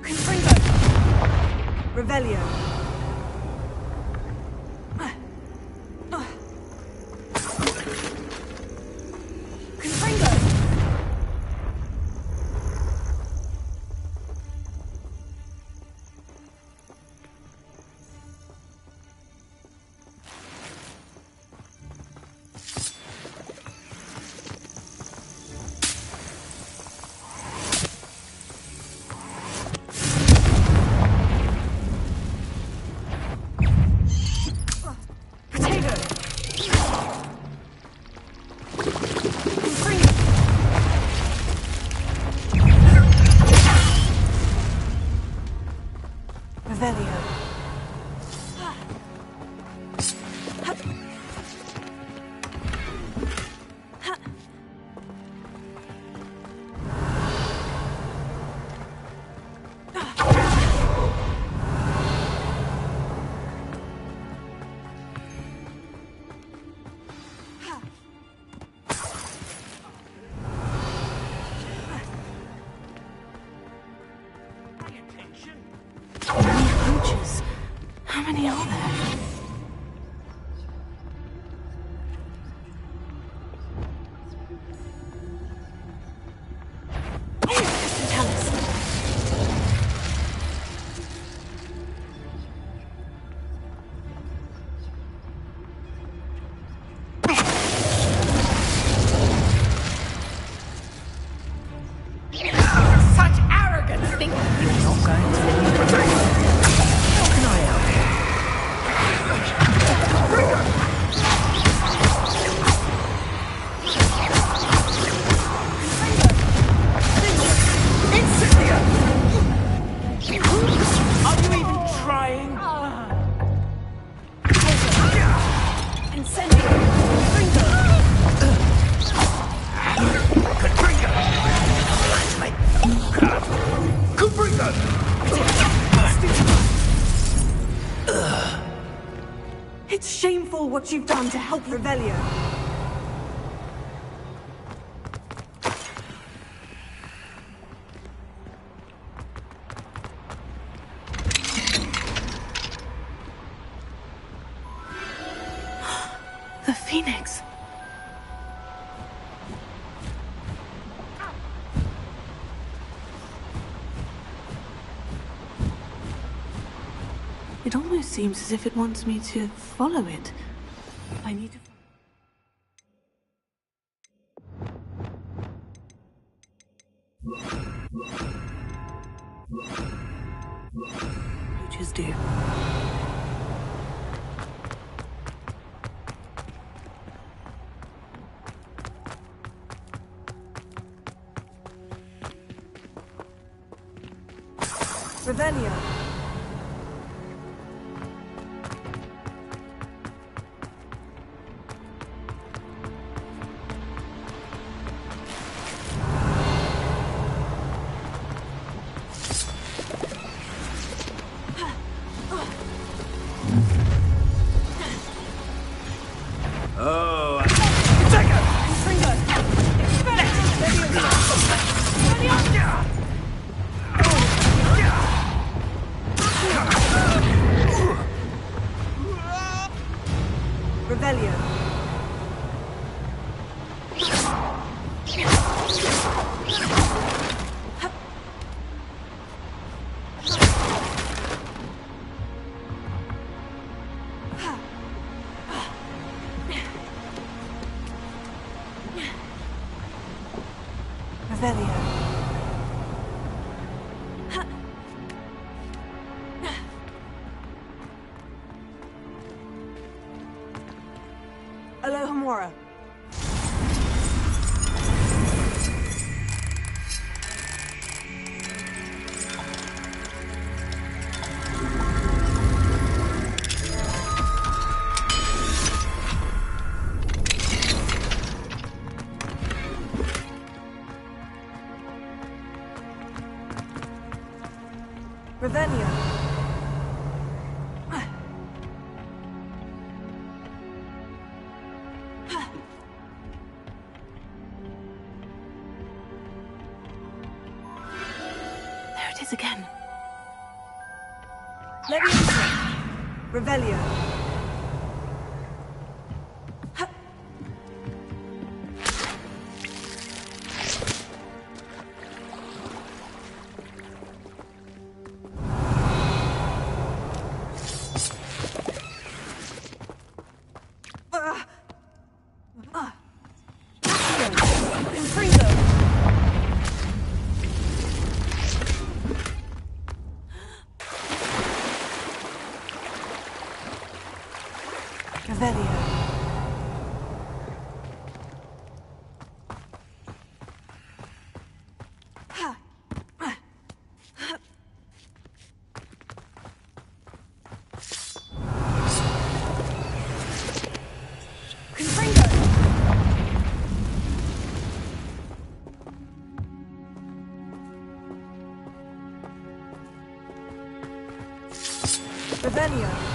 Confringo. Revelio. How many are there? Such arrogance! Think you're not going to let me protect you. How can I help? Are you even trying? Incendio. It's shameful what you've done to help Revelio. The Phoenix. It almost seems as if it wants me to follow it. I need to... Just do. Revelio. Oh, Revelio. Revelio. Alohomora. Revelio. Leviosa. Revelio. Revelio.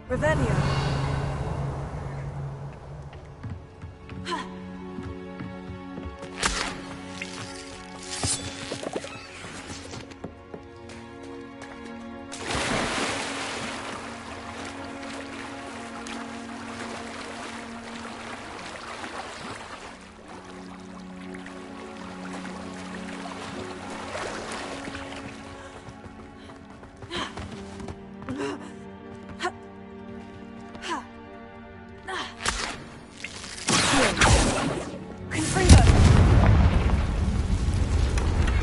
Revelio.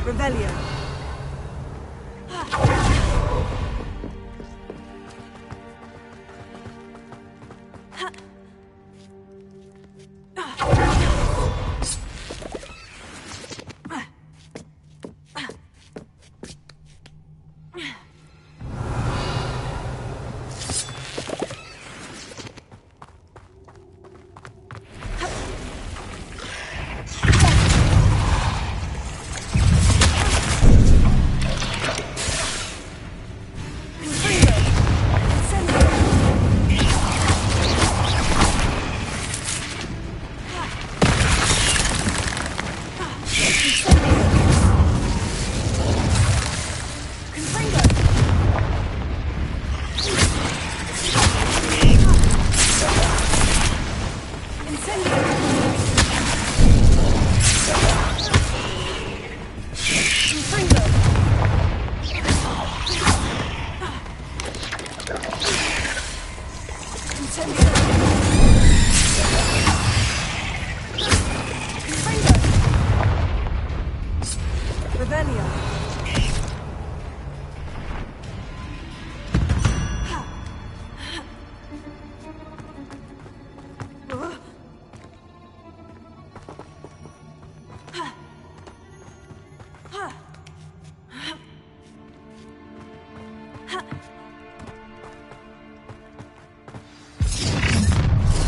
Revelio.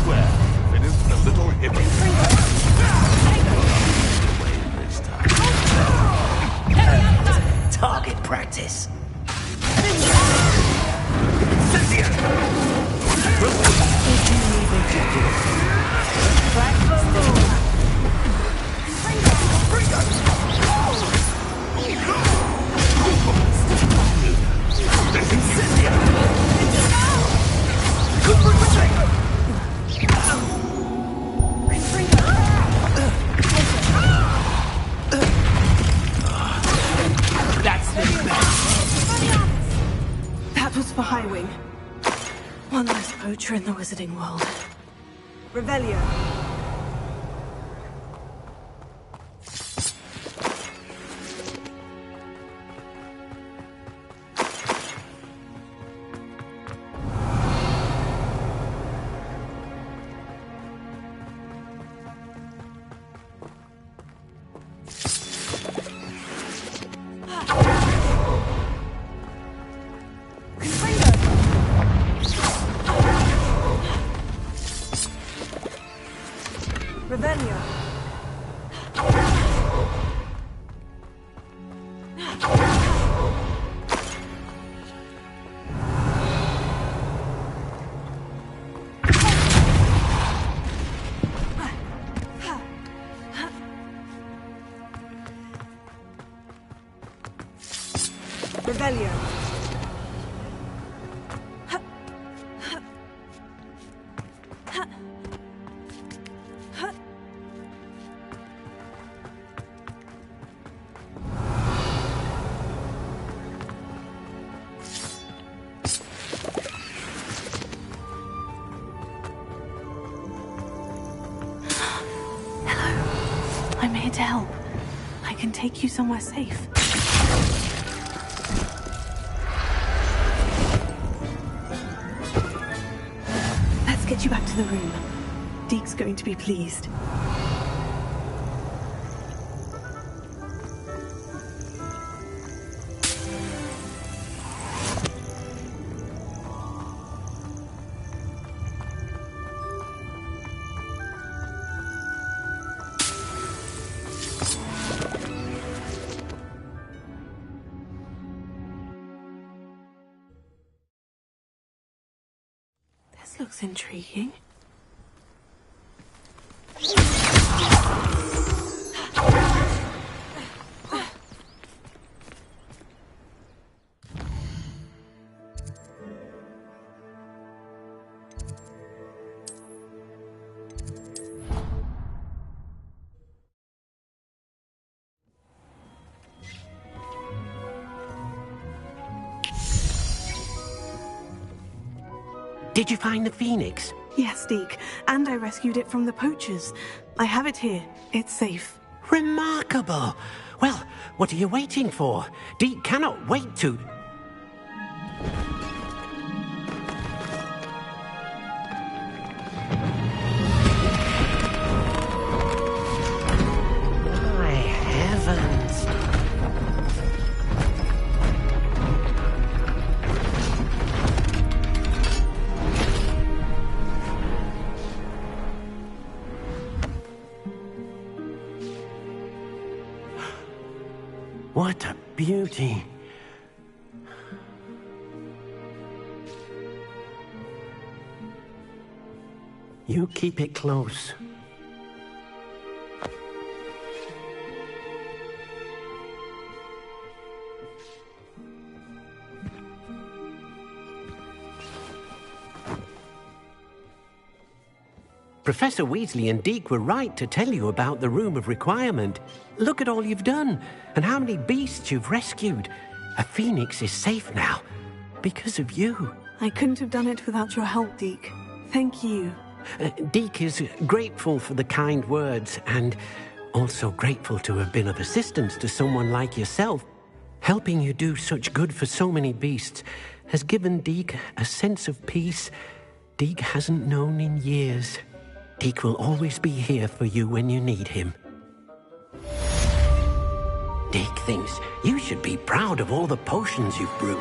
Well, finished the little hippie. Target practice. That was for Highwing. One less poacher in the wizarding world. Revelio. Revelio. Revelio. I'm here to help. I can take you somewhere safe. Let's get you back to the room. Deke's going to be pleased. This looks intriguing. Did you find the phoenix? Yes, Deke. And I rescued it from the poachers. I have it here. It's safe. Remarkable! Well, what are you waiting for? Deke cannot wait to... My heavens! What a beauty! You keep it close. Professor Weasley and Deke were right to tell you about the Room of Requirement. Look at all you've done, and how many beasts you've rescued. A phoenix is safe now, because of you. I couldn't have done it without your help, Deke. Thank you. Deke is grateful for the kind words, and also grateful to have been of assistance to someone like yourself. Helping you do such good for so many beasts has given Deke a sense of peace Deke hasn't known in years. Deke will always be here for you when you need him. Deke thinks you should be proud of all the potions you've brewed.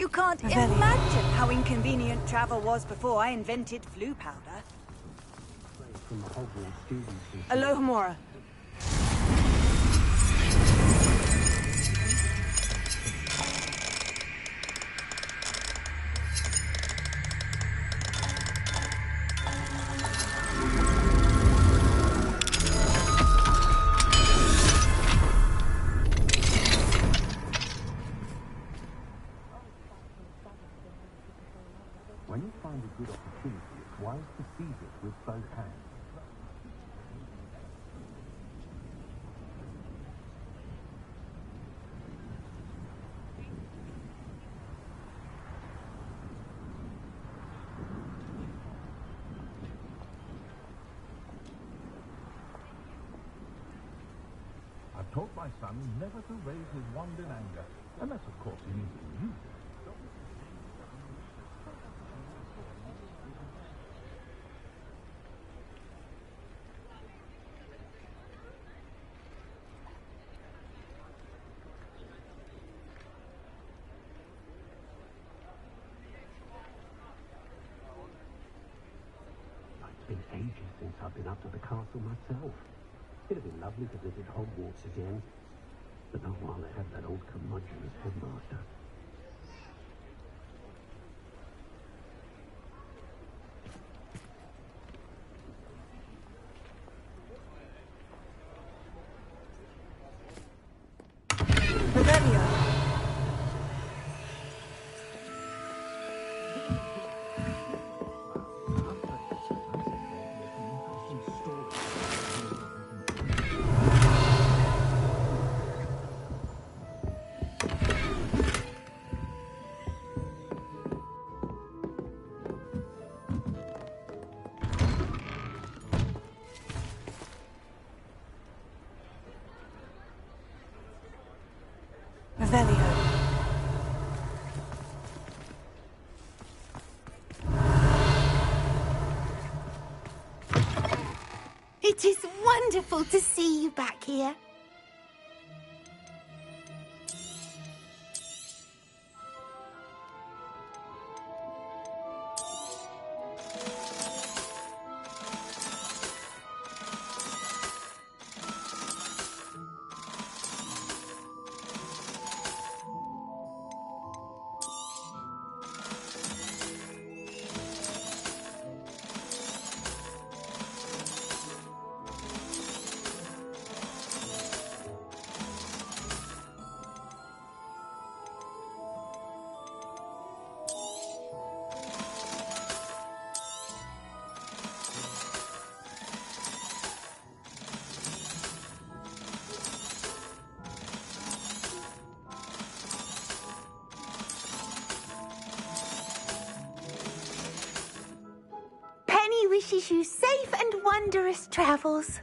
You can't imagine how inconvenient travel was before I invented flu powder. From Hogwarts students. Alohomora. both hands. I've taught my son never to raise his wand in anger, unless, of course, he needs to use it. It's been ages since I've been up to the castle myself. It'd be lovely to visit Hogwarts again, but not while they have that old curmudgeon as headmaster. It is wonderful to see you back here. Penny wishes you safe and wondrous travels.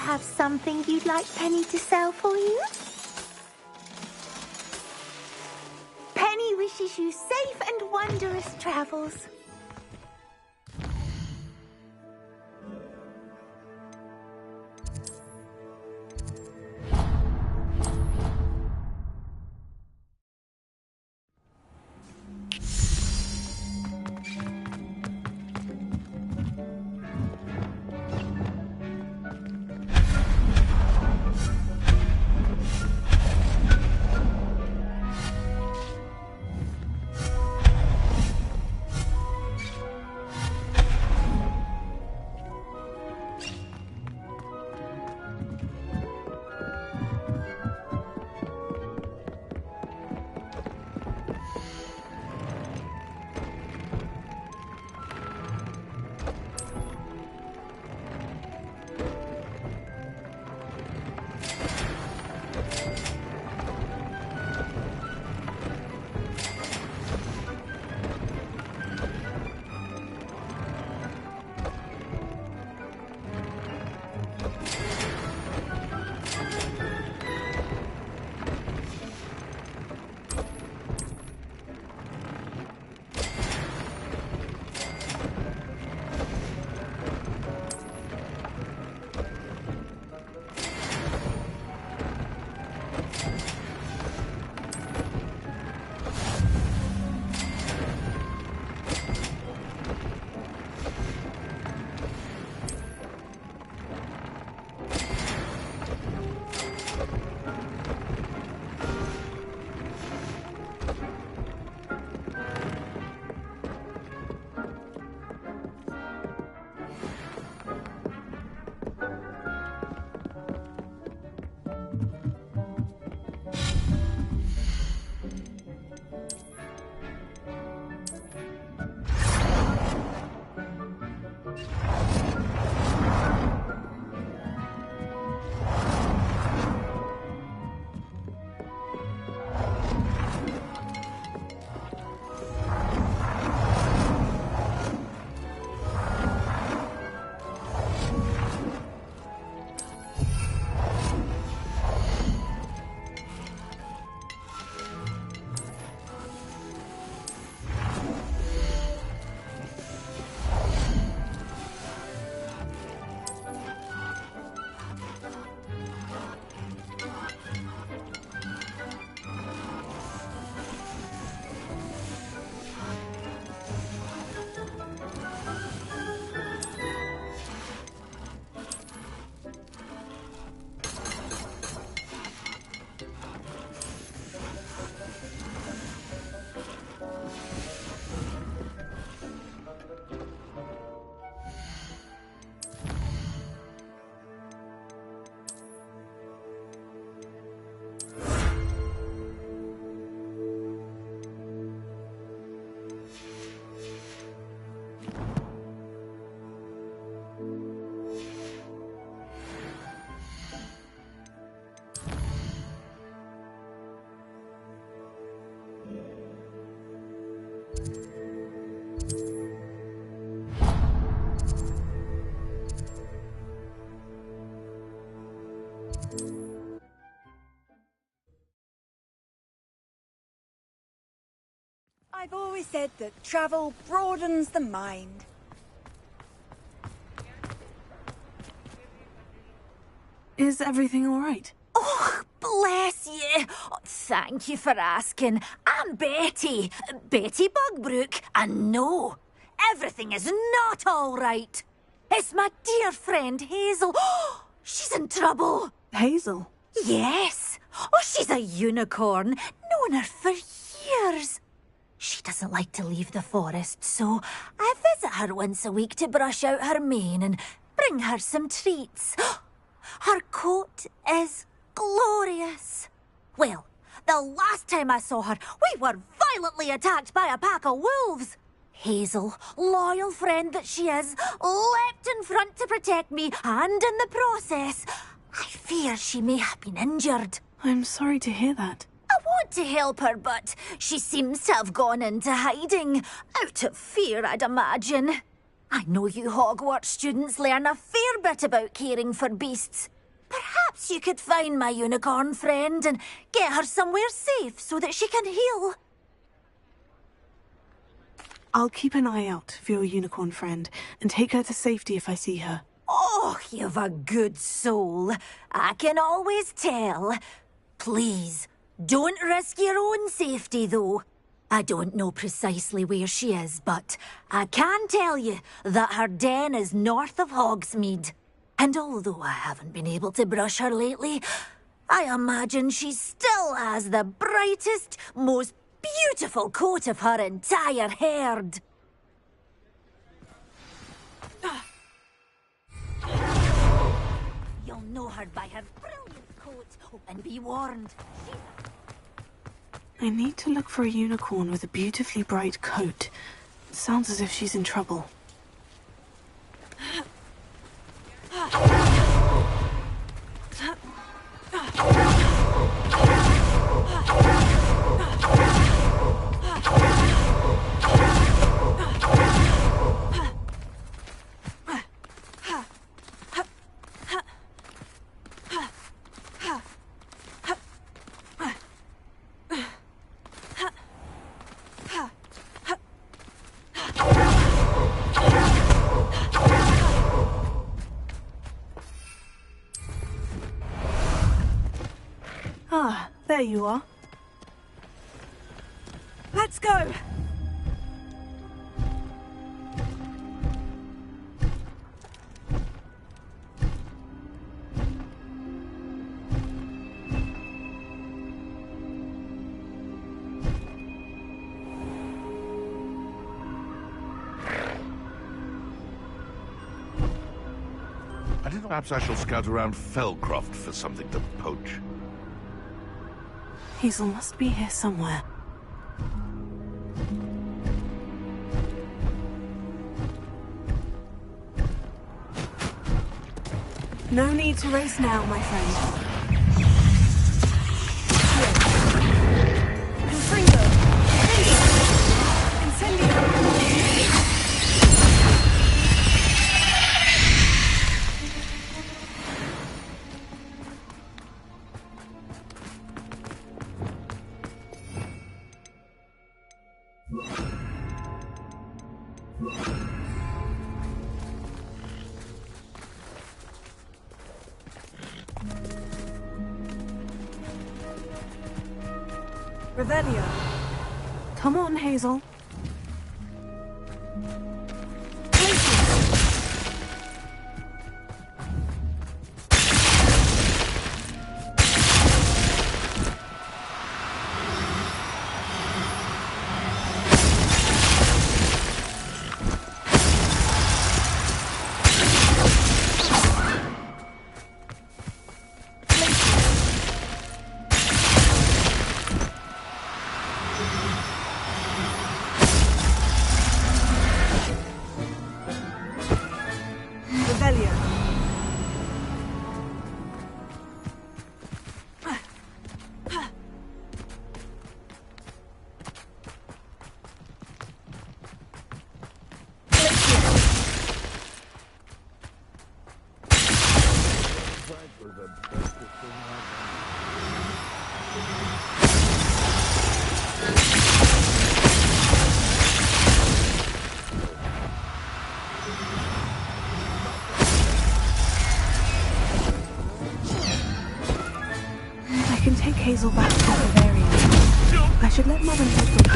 have something you'd like Penny to sell for you? Penny wishes you safe and wondrous travels. I've always said that travel broadens the mind. Is everything all right? Oh, bless you. Oh, thank you for asking. I'm Betty. Betty Bugbrook. And no, everything is not all right. It's my dear friend Hazel. Oh, she's in trouble. Hazel? Yes. Oh, she's a unicorn. Known her for years. She doesn't like to leave the forest, so I visit her once a week to brush out her mane and bring her some treats. Her coat is glorious. Well, the last time I saw her, we were violently attacked by a pack of wolves. Hazel, loyal friend that she is, leapt in front to protect me, and in the process, I fear she may have been injured. I'm sorry to hear that. I want to help her, but she seems to have gone into hiding. Out of fear, I'd imagine. I know you Hogwarts students learn a fair bit about caring for beasts. Perhaps you could find my unicorn friend and get her somewhere safe so that she can heal. I'll keep an eye out for your unicorn friend and take her to safety if I see her. Oh, you've a good soul. I can always tell. Please, don't risk your own safety, though. I don't know precisely where she is, but I can tell you that her den is north of Hogsmeade. And although I haven't been able to brush her lately, I imagine she still has the brightest, most beautiful coat of her entire herd. You'll know her by her brilliant coat, and be warned. I need to look for a unicorn with a beautifully bright coat. Sounds as if she's in trouble. Ah, there you are. Let's go! I think perhaps I shall scout around Felcroft for something to poach. Hazel must be here somewhere. No need to race now, my friend. Confringo! Incendio! Revelio. Come on, Hazel. I can take Hazel back to Bavaria. I should let Mother know the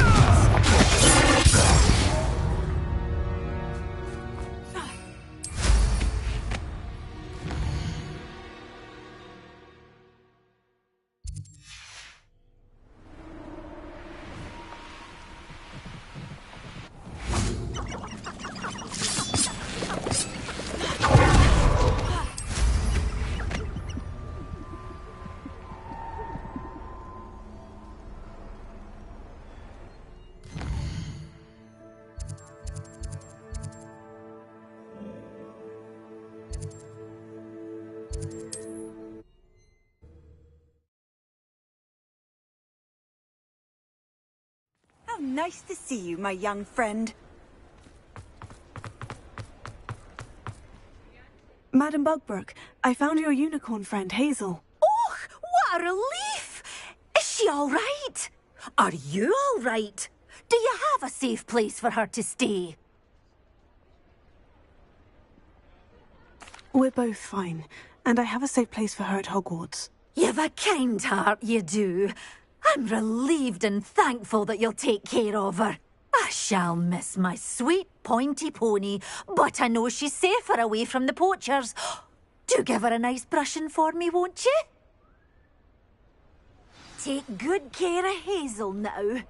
How nice to see you, my young friend. Madam Bugbrook, I found your unicorn friend, Hazel. Oh, what a relief! Is she all right? Are you all right? Do you have a safe place for her to stay? We're both fine, and I have a safe place for her at Hogwarts. You've a kind heart, you do. I'm relieved and thankful that you'll take care of her. I shall miss my sweet pointy pony, but I know she's safer away from the poachers. Do give her a nice brushing for me, won't you? Take good care of Hazel now.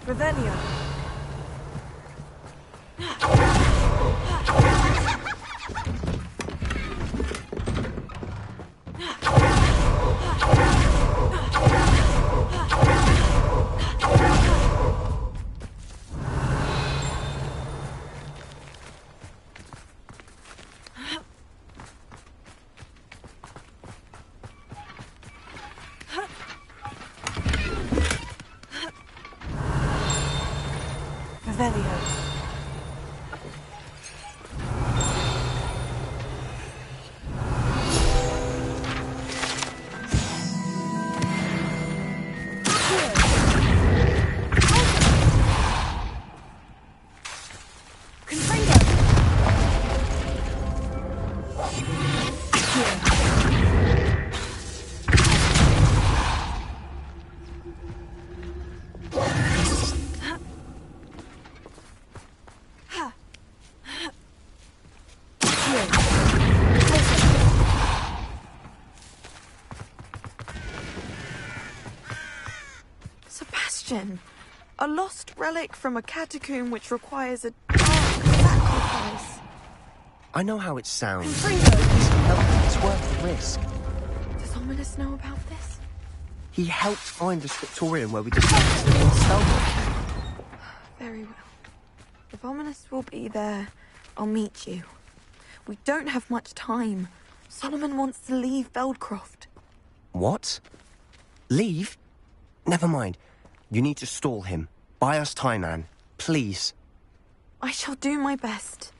Revelio. Revelio. Sebastian, a lost relic from a catacomb which requires a dark sacrifice. I know how it sounds. Please help. It's worth the risk. Does Ominous know about this? He helped find the scriptorium where we discovered the little spellbook. Very well. If Ominous will be there, I'll meet you. We don't have much time. Solomon wants to leave Feldcroft. What? Leave? Never mind. You need to stall him. Buy us time, Anne. Please. I shall do my best.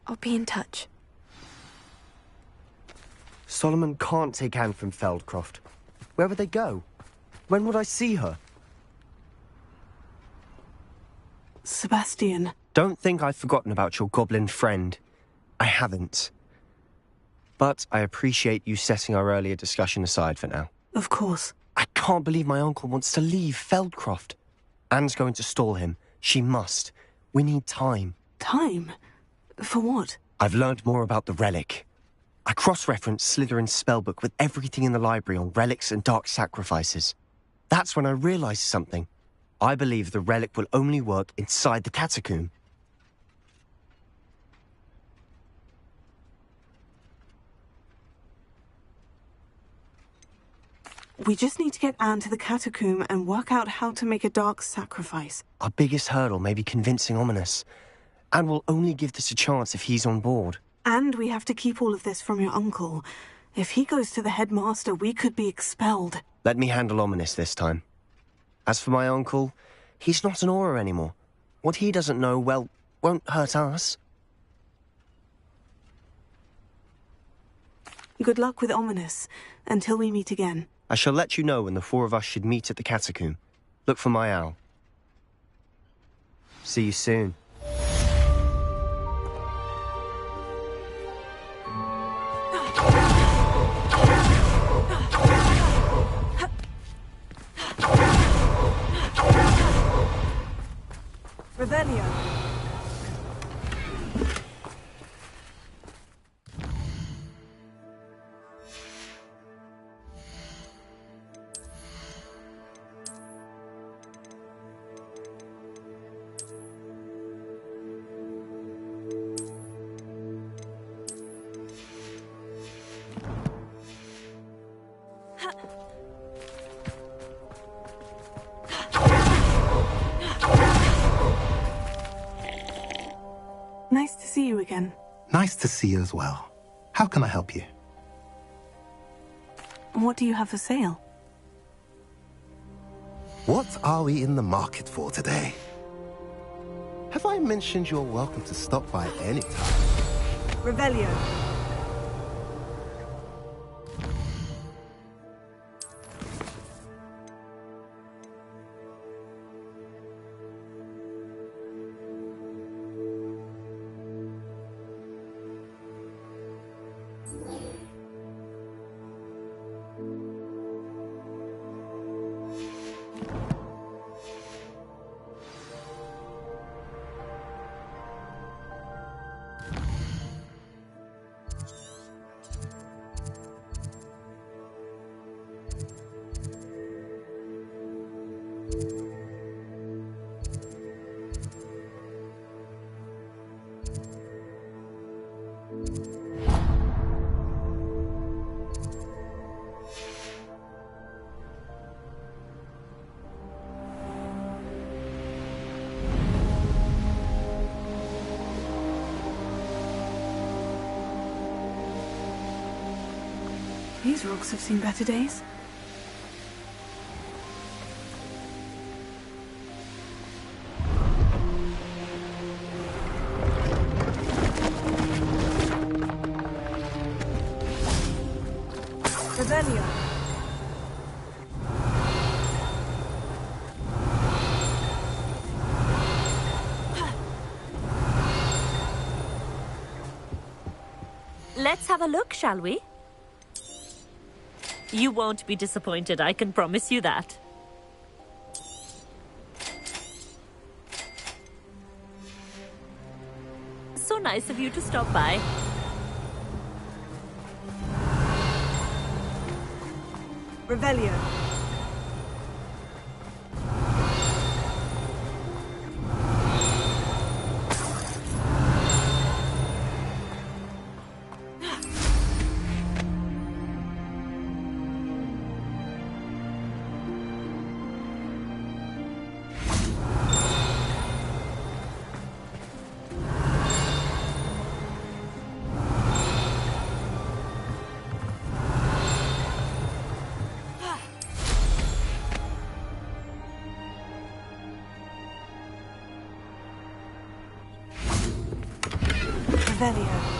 I'll be in touch. Solomon can't take Anne from Feldcroft. Where would they go? When would I see her? Sebastian. Don't think I've forgotten about your goblin friend. I haven't. But I appreciate you setting our earlier discussion aside for now. Of course. I can't believe my uncle wants to leave Feldcroft. Anne's going to stall him. She must. We need time. Time? For what? I've learned more about the relic. I cross-referenced Slytherin's spellbook with everything in the library on relics and dark sacrifices. That's when I realized something. I believe the relic will only work inside the catacomb. We just need to get Anne to the catacomb and work out how to make a dark sacrifice. Our biggest hurdle may be convincing Ominous. Anne will only give this a chance if he's on board. And we have to keep all of this from your uncle. If he goes to the headmaster, we could be expelled. Let me handle Ominous this time. As for my uncle, he's not an Auror anymore. What he doesn't know, well, won't hurt us. Good luck with Ominous, until we meet again. I shall let you know when the four of us should meet at the catacomb. Look for my owl. See you soon. Revelio. Nice to see you again. Nice to see you as well. How can I help you? What do you have for sale? What are we in the market for today? Have I mentioned you're welcome to stop by any time? Revelio. These rocks have seen better days. Revelio. Let's have a look, shall we? You won't be disappointed, I can promise you that. So nice of you to stop by. Revelio. Revelio.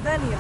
Revelio.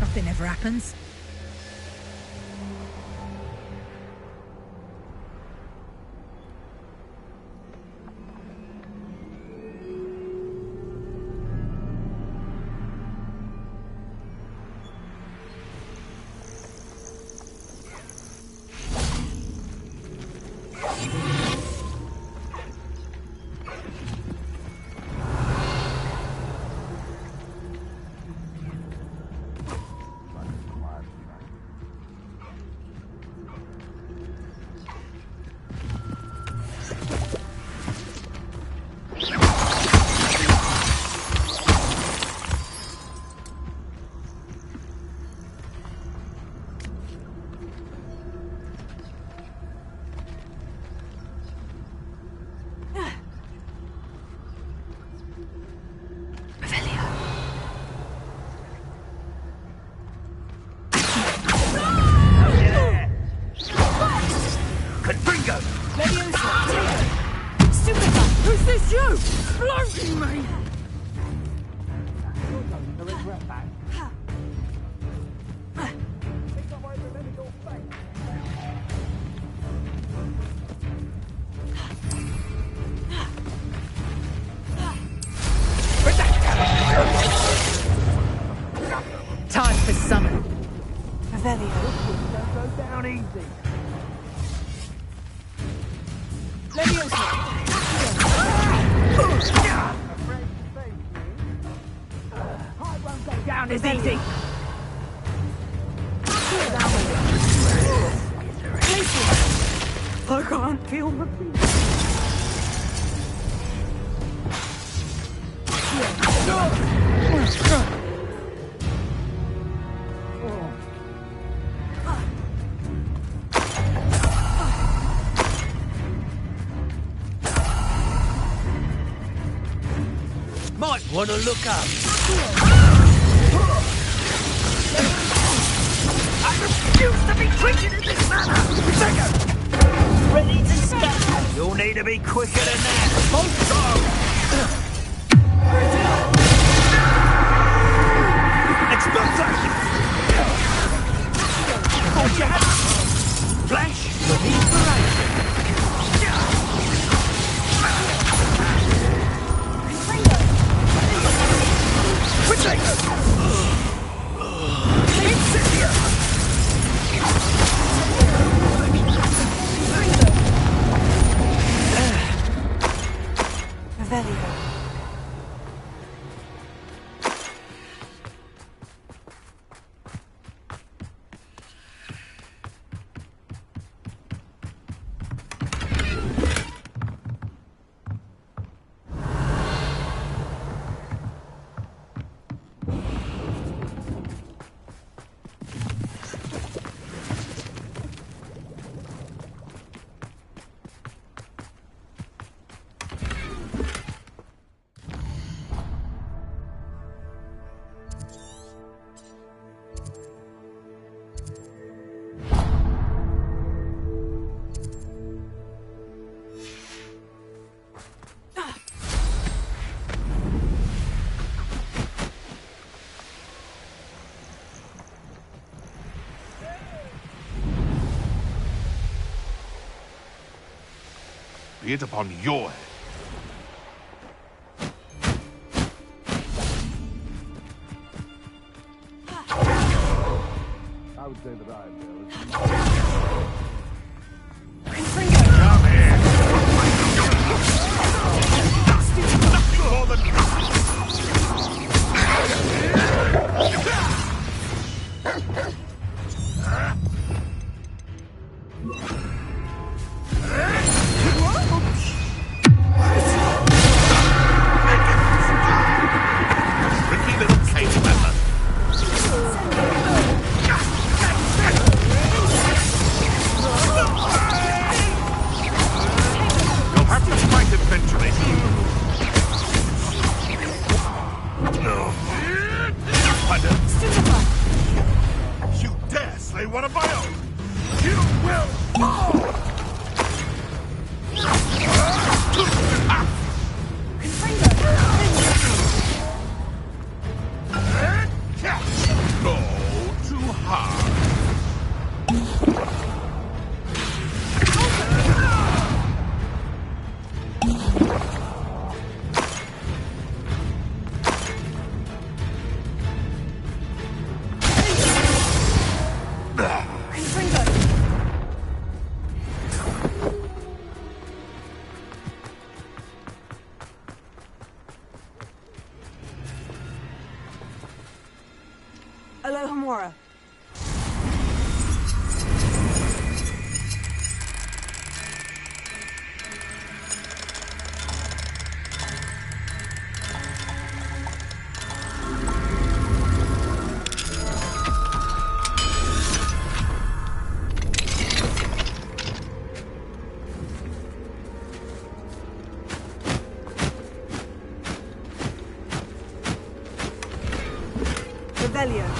Nothing ever happens. Time for summon. Revelio. Don't go down easy. Down is easy. I can't feel my feet. Might want to look up. I refuse to be treated in this manner! Ready to scatter! You'll need to be quicker than that. Explosion! Hold your hand! Flash of inspiration! Quickly! Incendia! Revelio. Be it upon your head. I would say that I Come here! More than tricky little cave method. You'll have to fight eventually. No. You dare slay one of my own! You will fall! Go too hard. Alohomora. Rebellion.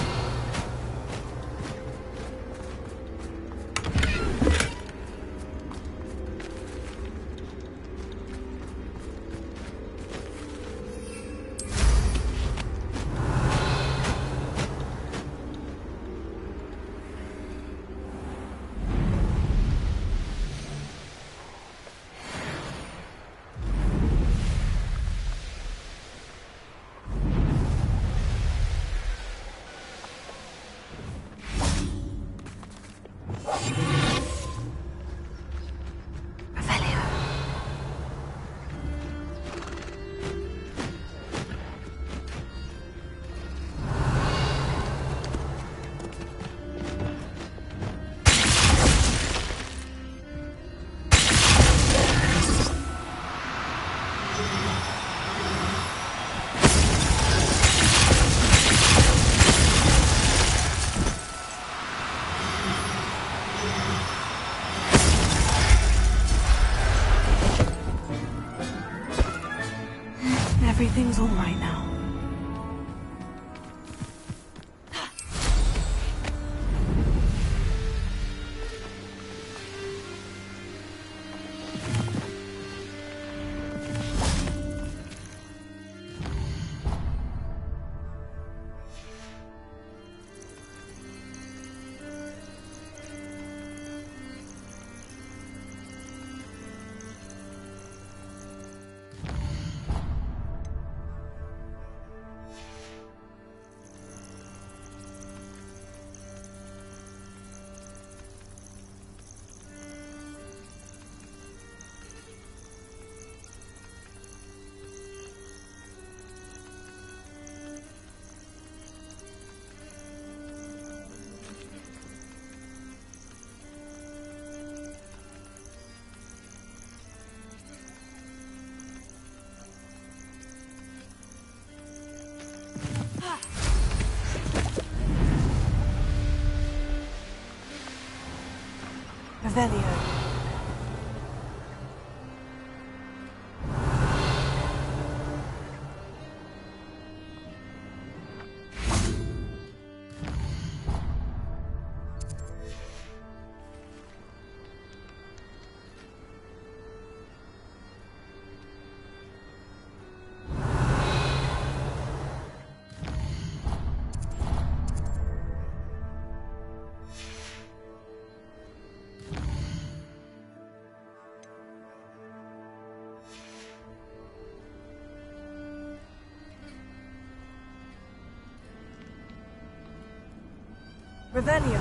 Everything's all right now. Revelio. Revelio.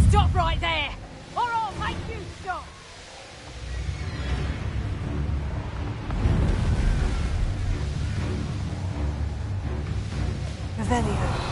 Stop right there, or I'll make you stop! Revelio.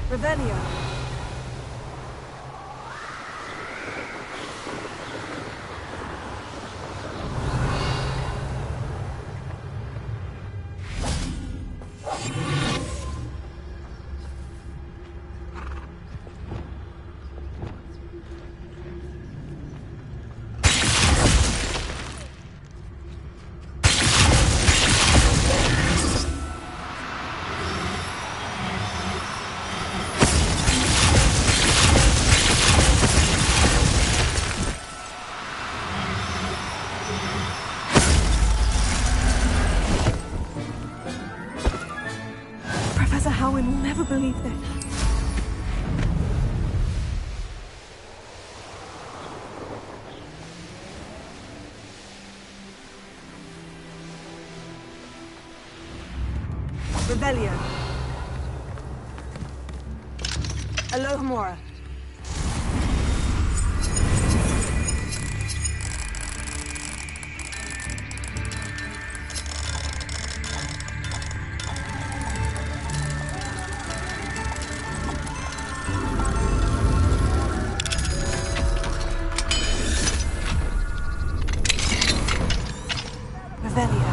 Revelio. Professor Howin will never believe this. Revelio. Alohomora. Revelio.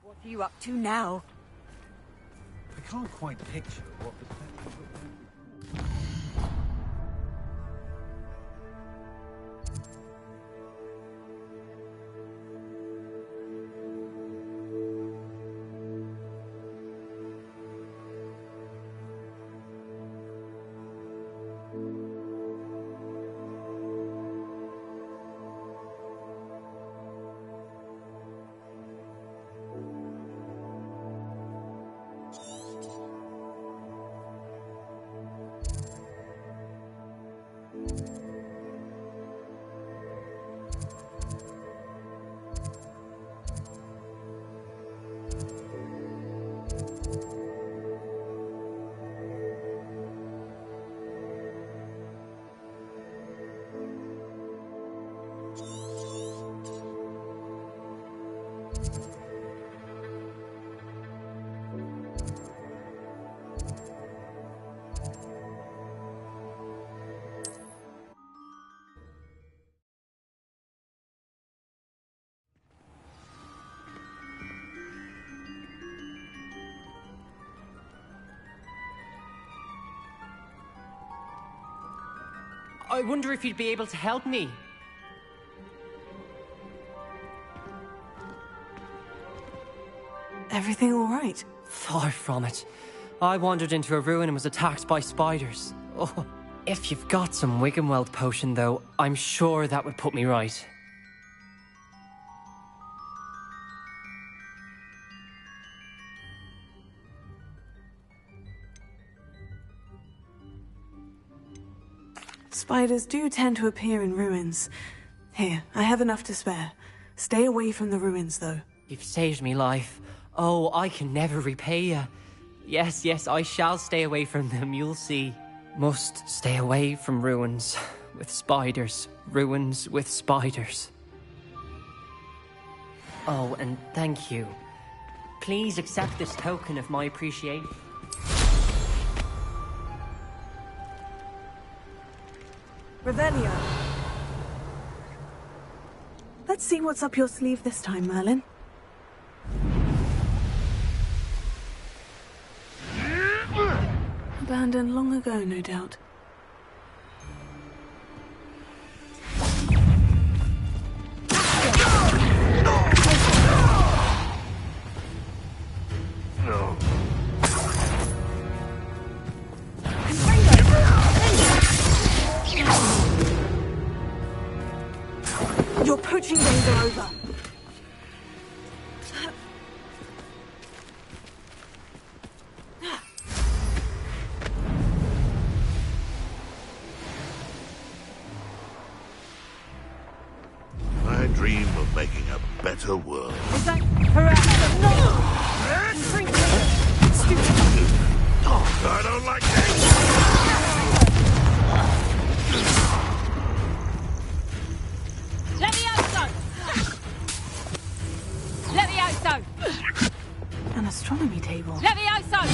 What are you up to now? I can't quite picture what the... I wonder if you'd be able to help me. Everything all right? Far from it. I wandered into a ruin and was attacked by spiders. Oh, if you've got some Wiggenweld potion, though, I'm sure that would put me right. Spiders do tend to appear in ruins. Here, I have enough to spare. Stay away from the ruins, though. You've saved me life. Oh, I can never repay you. Yes, yes, I shall stay away from them, you'll see. Must stay away from ruins with spiders. Ruins with spiders. Oh, and thank you. Please accept this token of my appreciation. Revelio. Let's see what's up your sleeve this time, Merlin. Abandoned long ago, no doubt. Your poaching days are over. I dream of making a better world. Is that correct? No! I don't like that. Let me out, son! Let me out, son! An astronomy table. Let me out, son!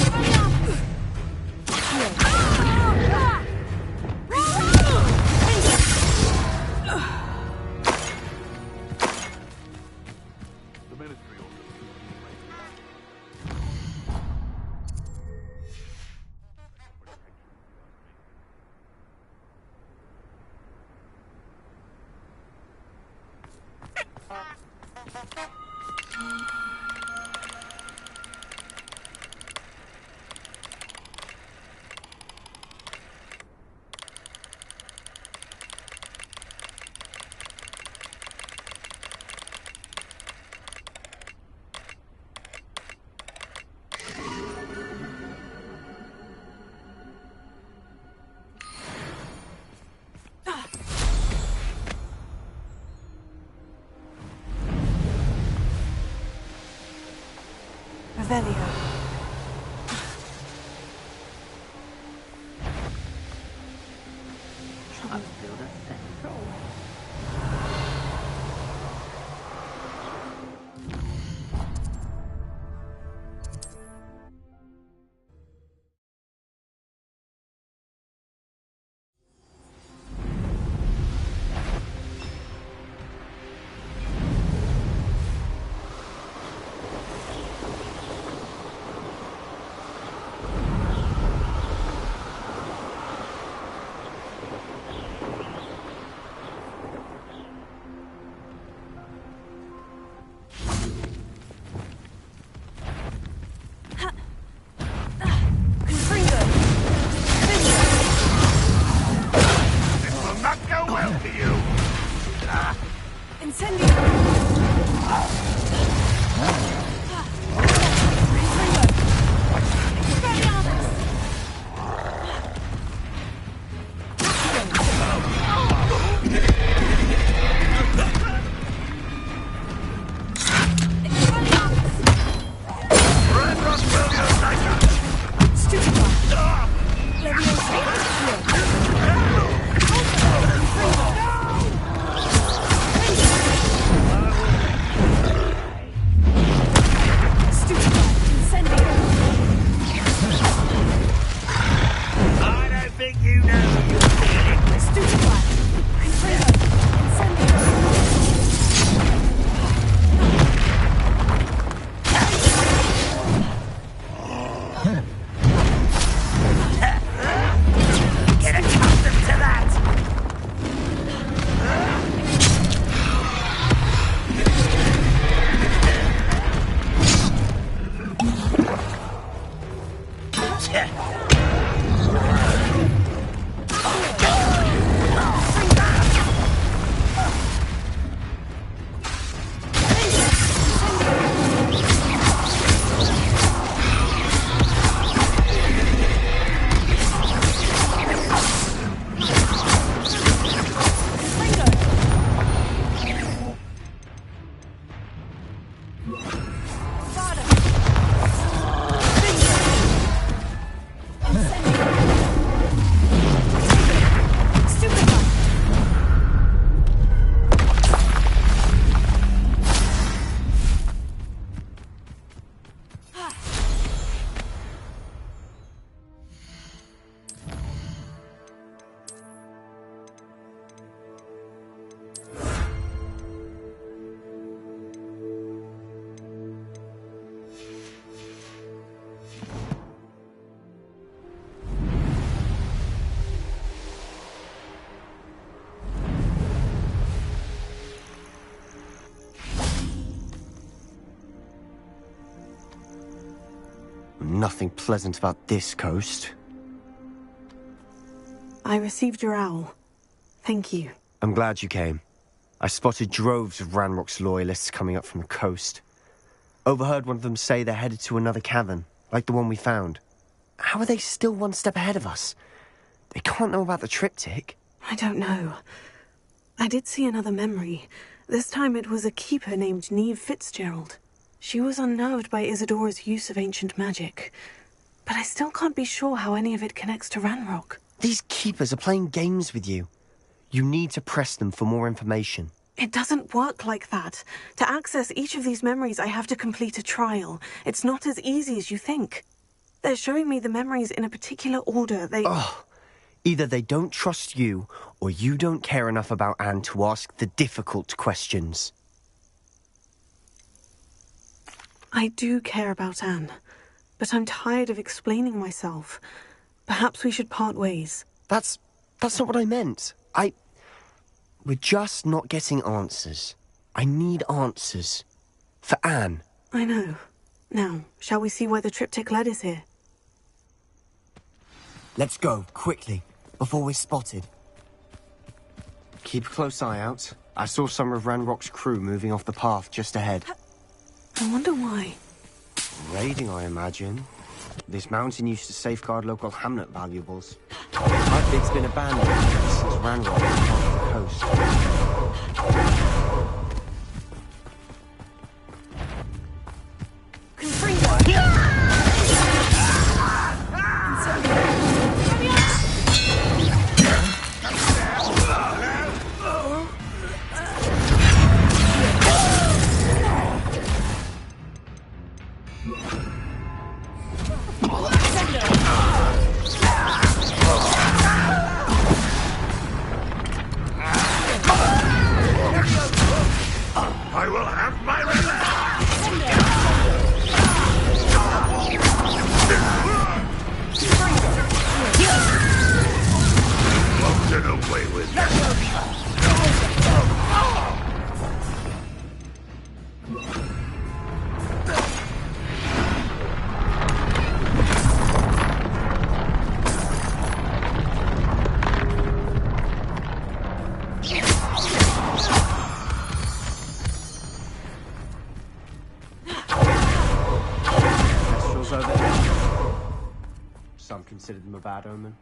Revelio. Nothing pleasant about this coast. I received your owl. Thank you. I'm glad you came. I spotted droves of Ranrock's loyalists coming up from the coast. Overheard one of them say they're headed to another cavern, like the one we found. How are they still one step ahead of us? They can't know about the triptych. I don't know. I did see another memory. This time it was a keeper named Neve Fitzgerald. She was unnerved by Isadora's use of ancient magic. But I still can't be sure how any of it connects to Ranrock. These keepers are playing games with you. You need to press them for more information. It doesn't work like that. To access each of these memories, I have to complete a trial. It's not as easy as you think. They're showing me the memories in a particular order. Either they don't trust you, or you don't care enough about Anne to ask the difficult questions. I do care about Anne, but I'm tired of explaining myself. Perhaps we should part ways. That's not what I meant. We're just not getting answers. I need answers. For Anne. I know. Now, shall we see why the triptych led us here? Let's go, quickly, before we're spotted. Keep a close eye out. I saw some of Ranrock's crew moving off the path just ahead. I wonder why. Raiding, I imagine. This mountain used to safeguard local hamlet valuables. That bit's been abandoned since Ranrock was off the coast. I will have my revenge! Floated away with that. Some consider them a bad omen.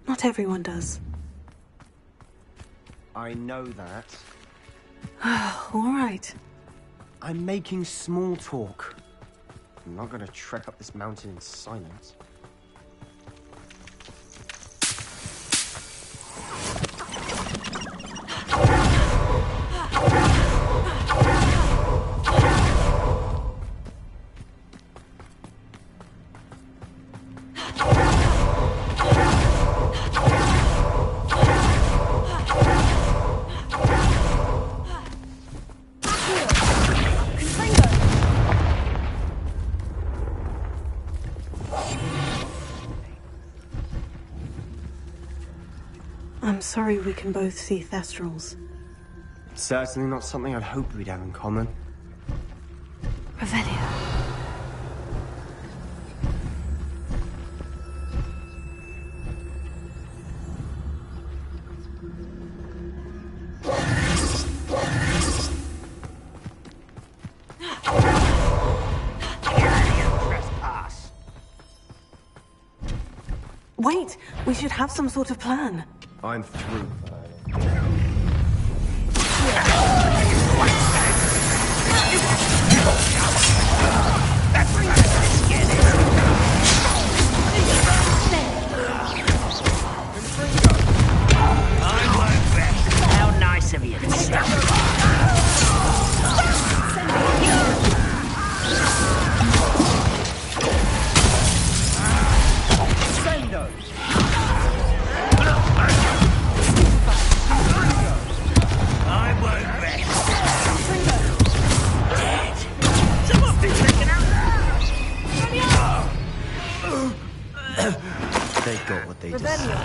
Not everyone does. I know that. All right. I'm making small talk. I'm not going to trek up this mountain in silence. I'm sorry we can both see Thestrals. It's certainly not something I'd hoped we'd have in common. Revelio. Wait, we should have some sort of plan. I'm through. How nice of you to stop They got what they Rebellion. deserved.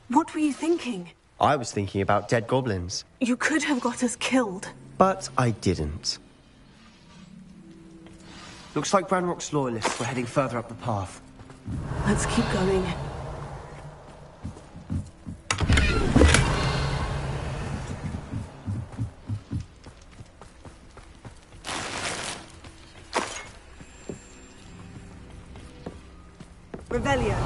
What were you thinking? I was thinking about dead goblins. You could have got us killed. But I didn't. Looks like Ranrock's loyalists were heading further up the path. Let's keep going. Revelio.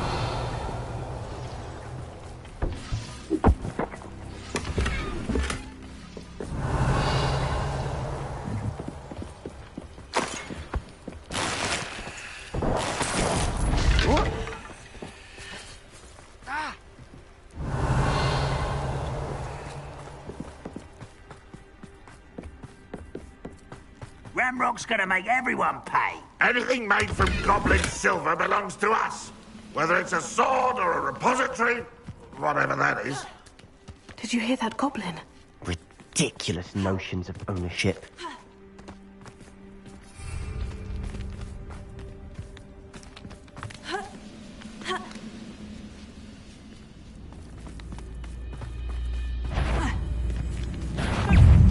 Ramrock's gonna make everyone pay. Anything made from goblin silver belongs to us. Whether it's a sword or a repository, whatever that is. Did you hear that goblin? Ridiculous notions of ownership.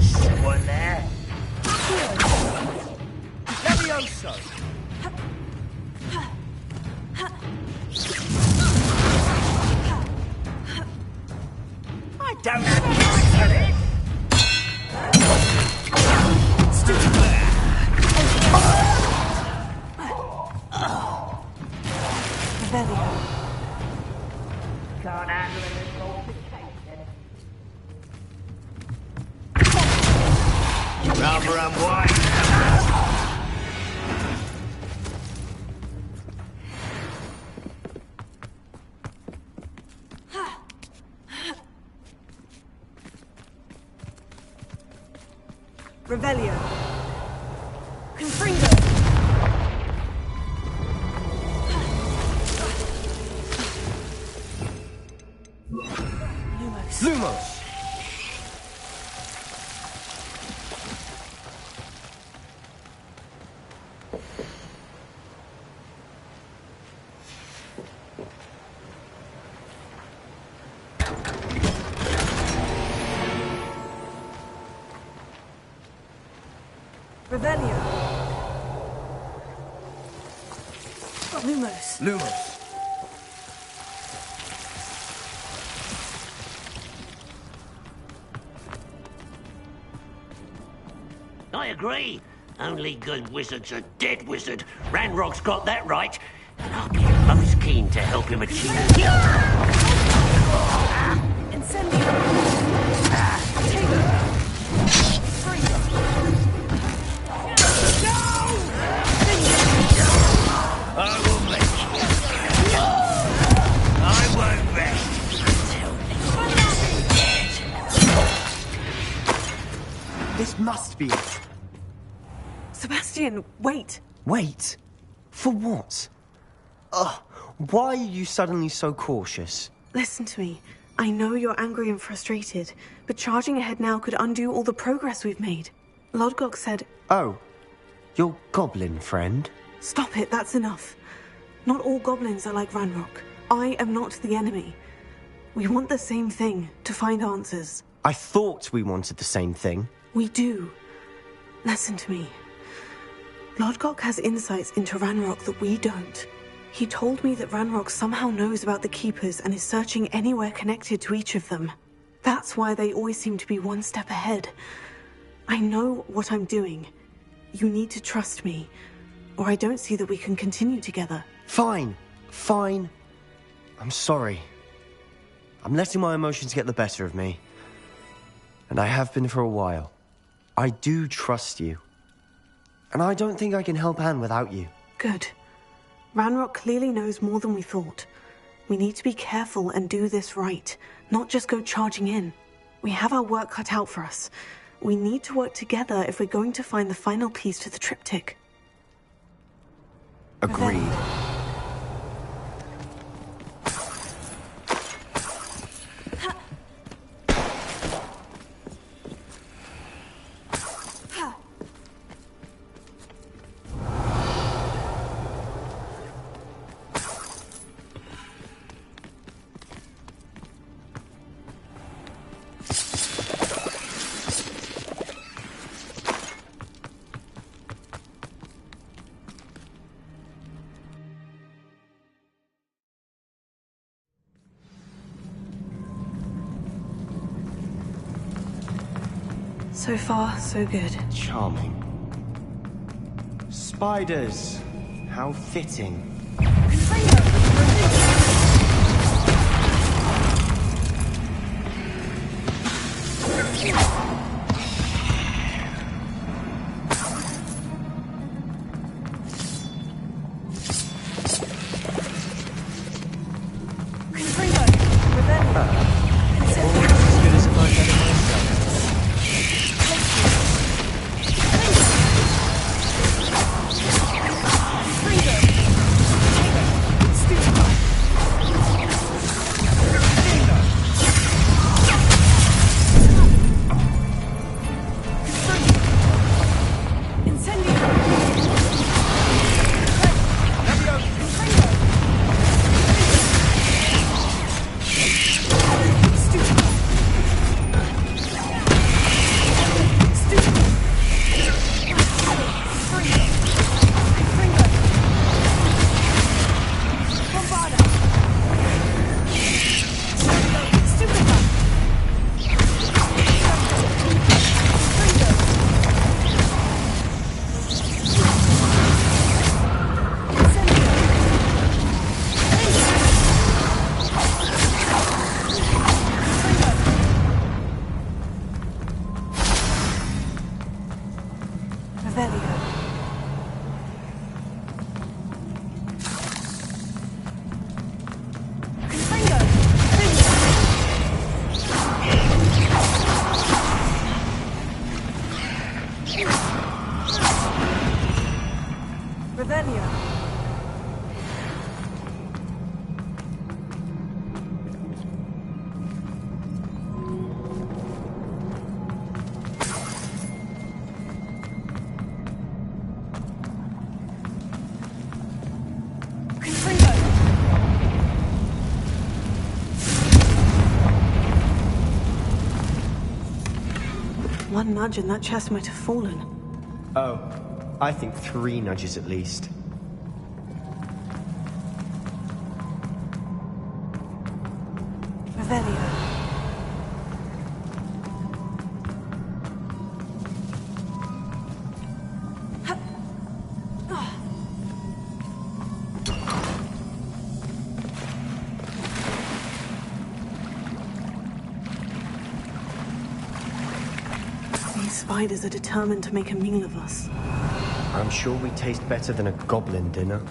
Someone there? Levioso! I don't have time for this! Revelio. Can't handle it complicated. Rubber and white. Revelio. Confringo. Lumos! Revelio. Lumos. Lumos. I agree. Only good wizard's a dead wizard. Ranrock's got that right. And I'll be most keen to help him achieve it. I will make you. I won't rest until This must be it. Sebastian, wait. Wait? For what? Ugh, why are you suddenly so cautious? Listen to me. I know you're angry and frustrated, but charging ahead now could undo all the progress we've made. Lodgok said... Oh, your goblin friend? Stop it, that's enough. Not all goblins are like Ranrock. I am not the enemy. We want the same thing, to find answers. I thought we wanted the same thing. We do. Listen to me. Lodgok has insights into Ranrock that we don't. He told me that Ranrock somehow knows about the Keepers and is searching anywhere connected to each of them. That's why they always seem to be one step ahead. I know what I'm doing. You need to trust me. or I don't see that we can continue together. Fine. Fine. I'm sorry. I'm letting my emotions get the better of me. And I have been for a while. I do trust you. And I don't think I can help Anne without you. Good. Ranrock clearly knows more than we thought. We need to be careful and do this right, not just go charging in. We have our work cut out for us. We need to work together if we're going to find the final piece to the triptych. Agreed. So far, so good. Charming. Spiders. How fitting. One nudge and that chest might have fallen. Oh, I think 3 nudges at least. Revelio. Spiders are determined to make a meal of us. I'm sure we taste better than a goblin dinner.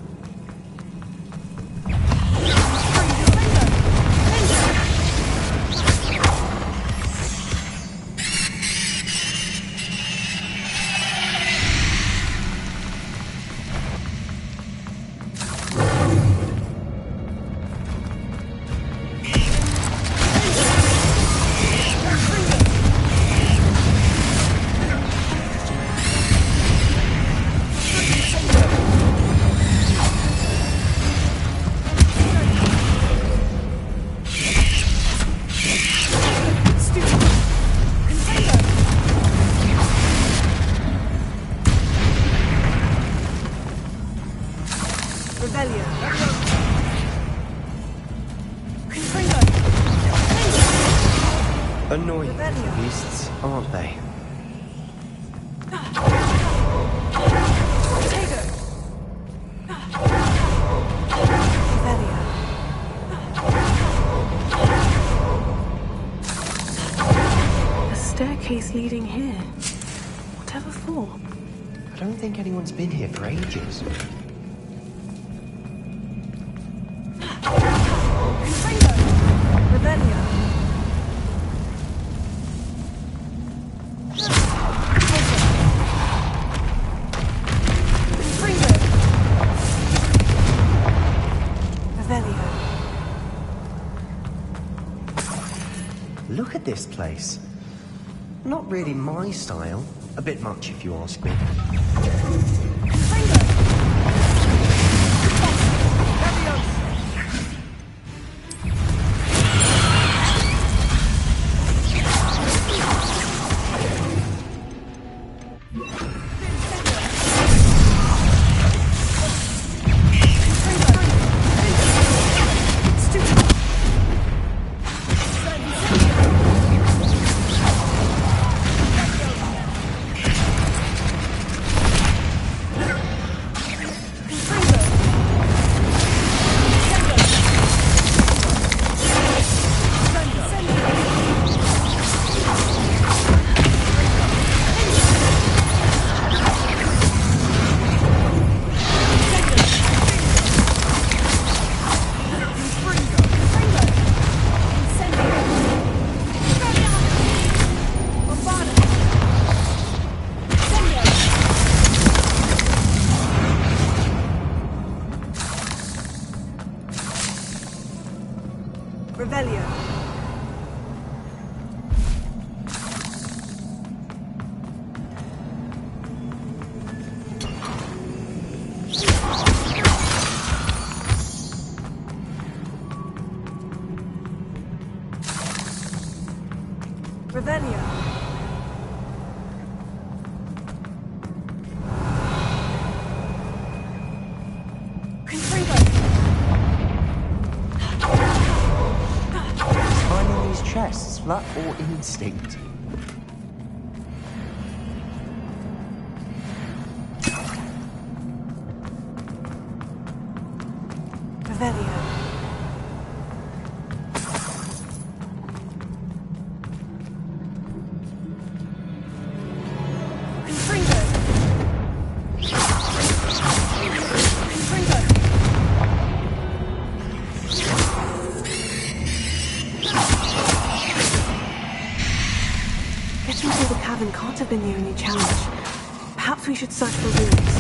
Annoying beasts, aren't they? staircase leading here. Whatever for? I don't think anyone's been here for ages. Look at this place. Not really my style. A bit much, if you ask me. Flat or instinct? Revelio. Can't have been the only challenge. Perhaps we should search for runes.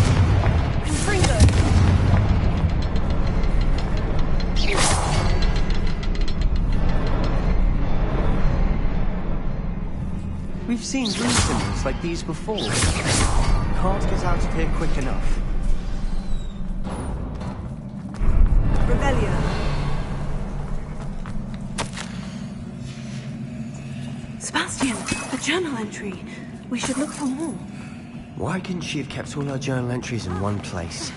We've seen rune symbols like these before. Can't get out of here quick enough. Revelio. Sebastian, a journal entry. We should look for more. Why couldn't she have kept all her journal entries in one place?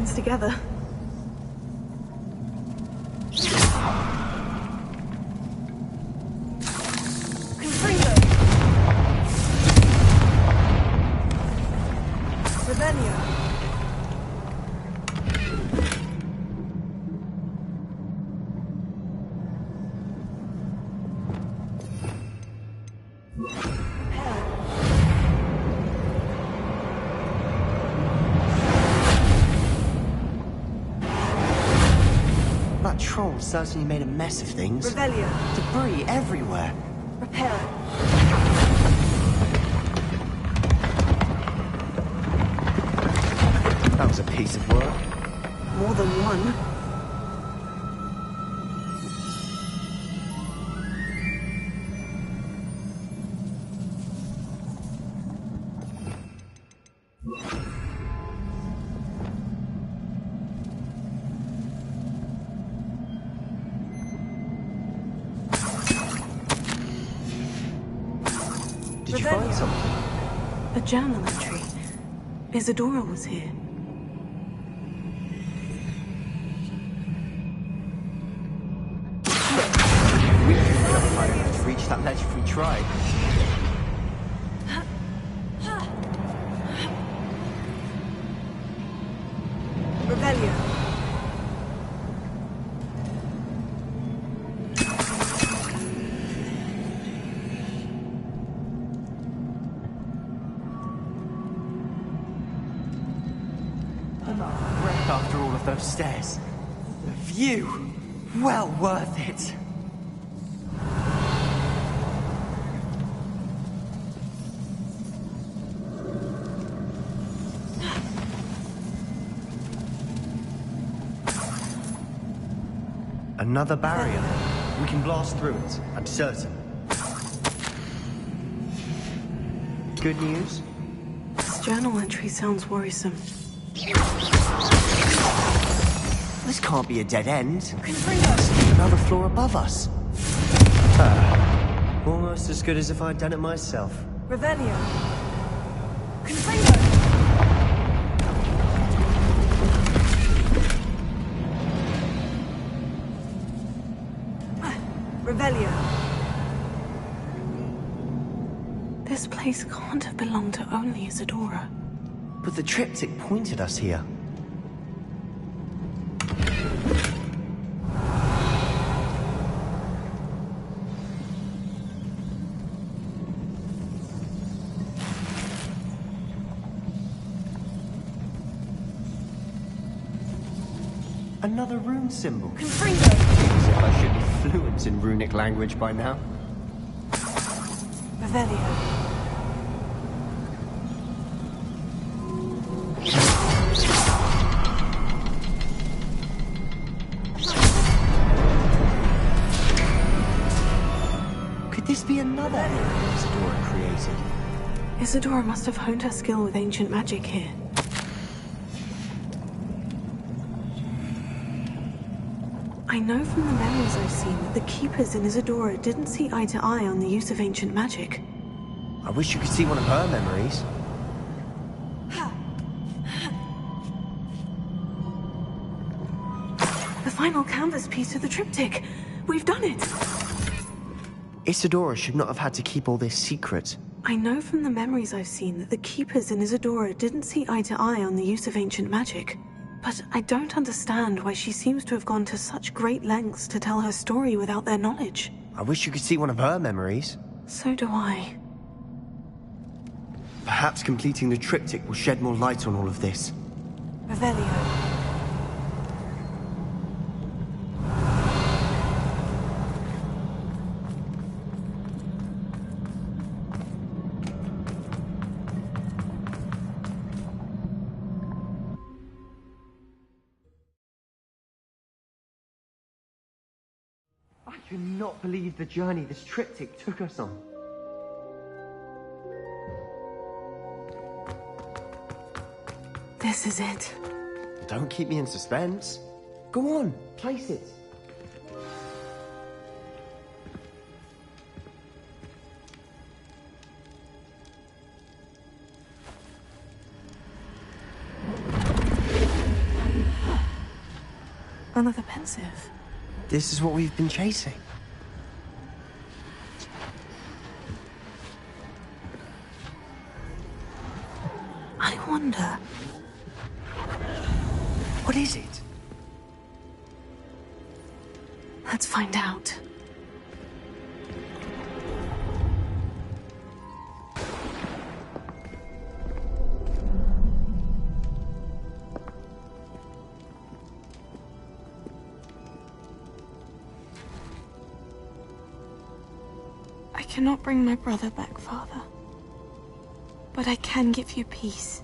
hands together. That troll certainly made a mess of things. Revelio. Debris everywhere. Repair. That was a piece of work. More than one. Did you find something? A journal entry. Isadora was here. We could have reached that ledge if we tried. Revelio. Breath after all of those stairs. The view, well worth it. Another barrier. We can blast through it, I'm certain. Good news? This journal entry sounds worrisome. This can't be a dead end. Another floor above us. Almost as good as if I'd done it myself. Revelio. Revelio. This place can't have belonged to only Isadora. But the triptych pointed us here. Another rune symbol. As if I should be fluent in runic language by now. Revelio. Could this be another area Isadora created? Isadora must have honed her skill with ancient magic here. I know from the memories I've seen that the Keepers in Isadora didn't see eye to eye on the use of ancient magic. I wish you could see one of her memories. The final canvas piece of the triptych. We've done it! Isadora should not have had to keep all this secret. I know from the memories I've seen that the Keepers in Isadora didn't see eye to eye on the use of ancient magic. But I don't understand why she seems to have gone to such great lengths to tell her story without their knowledge. I wish you could see one of her memories. So do I. Perhaps completing the triptych will shed more light on all of this. Revelio. I cannot believe the journey this triptych took us on. This is it. Don't keep me in suspense. Go on, place it. rather pensive. This is what we've been chasing. I wonder... What is it? Let's find out. I cannot bring my brother back, Father. But I can give you peace.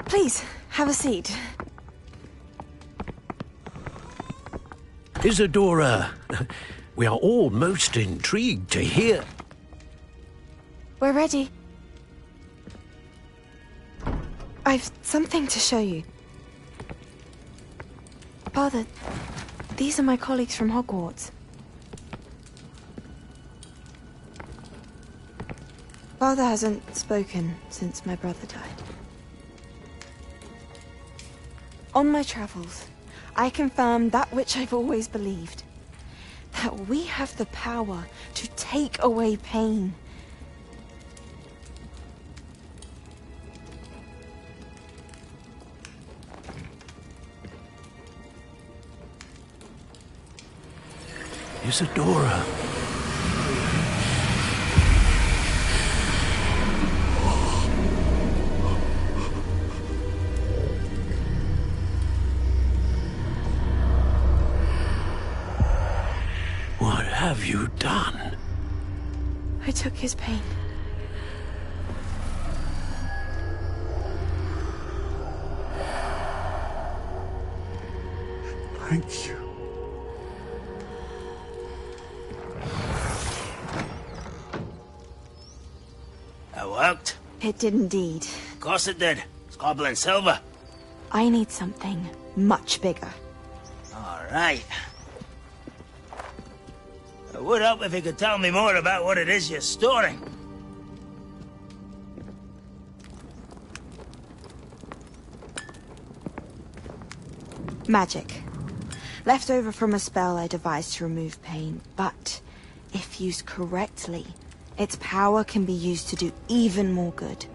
Please, have a seat. Isadora, we are all most intrigued to hear. We're ready. I've something to show you. Father, these are my colleagues from Hogwarts. Father hasn't spoken since my brother died. On my travels, I confirmed that which I've always believed. That we have the power to take away pain. Isadora. What have you done? I took his pain. Thank you. That worked? It did indeed. Of course it did. It's goblin silver. I need something much bigger. All right. It would help if you could tell me more about what it is you're storing. Magic. Left over from a spell I devised to remove pain, but if used correctly, its power can be used to do even more good.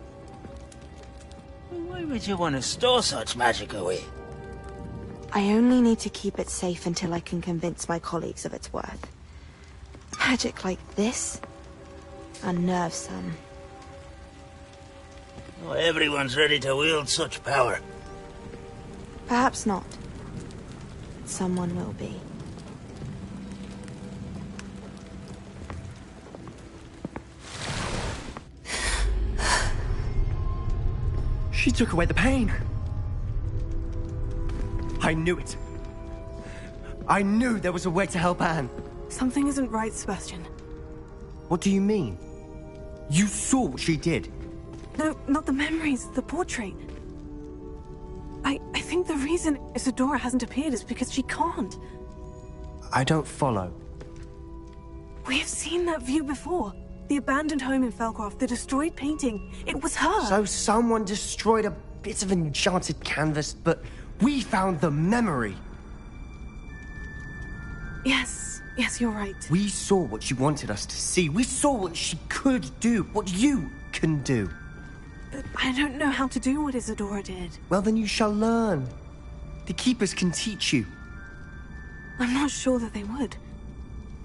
Why would you want to store such magic away? I only need to keep it safe until I can convince my colleagues of its worth. Magic like this unnerves some. Not everyone's ready to wield such power. Perhaps not. Someone will be. She took away the pain. I knew it. I knew there was a way to help Anne. Something isn't right, Sebastian. What do you mean? You saw what she did. No, not the memories, the portrait. I think the reason Isadora hasn't appeared is because she can't. I don't follow. We have seen that view before. The abandoned home in Felcroft, the destroyed painting. It was her. So someone destroyed a bit of enchanted canvas, but we found the memory. Yes, you're right. We saw what she wanted us to see. We saw what she could do, what you can do. But I don't know how to do what Isadora did. Well, then you shall learn. The Keepers can teach you. I'm not sure that they would.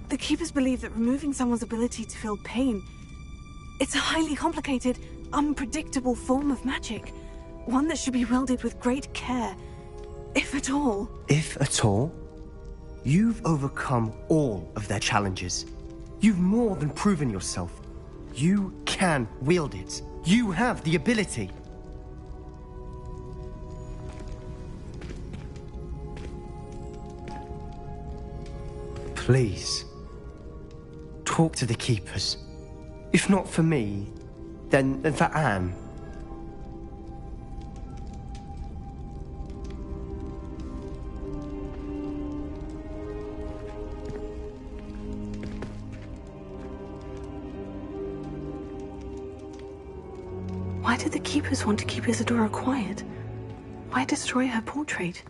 The Keepers believe that removing someone's ability to feel pain, it's a highly complicated, unpredictable form of magic. One that should be wielded with great care, if at all. If at all? You've overcome all of their challenges. You've more than proven yourself. You can wield it. You have the ability. Please, talk to the Keepers. If not for me, then for Anne. Why did the Keepers want to keep Isadora quiet? Why destroy her portrait?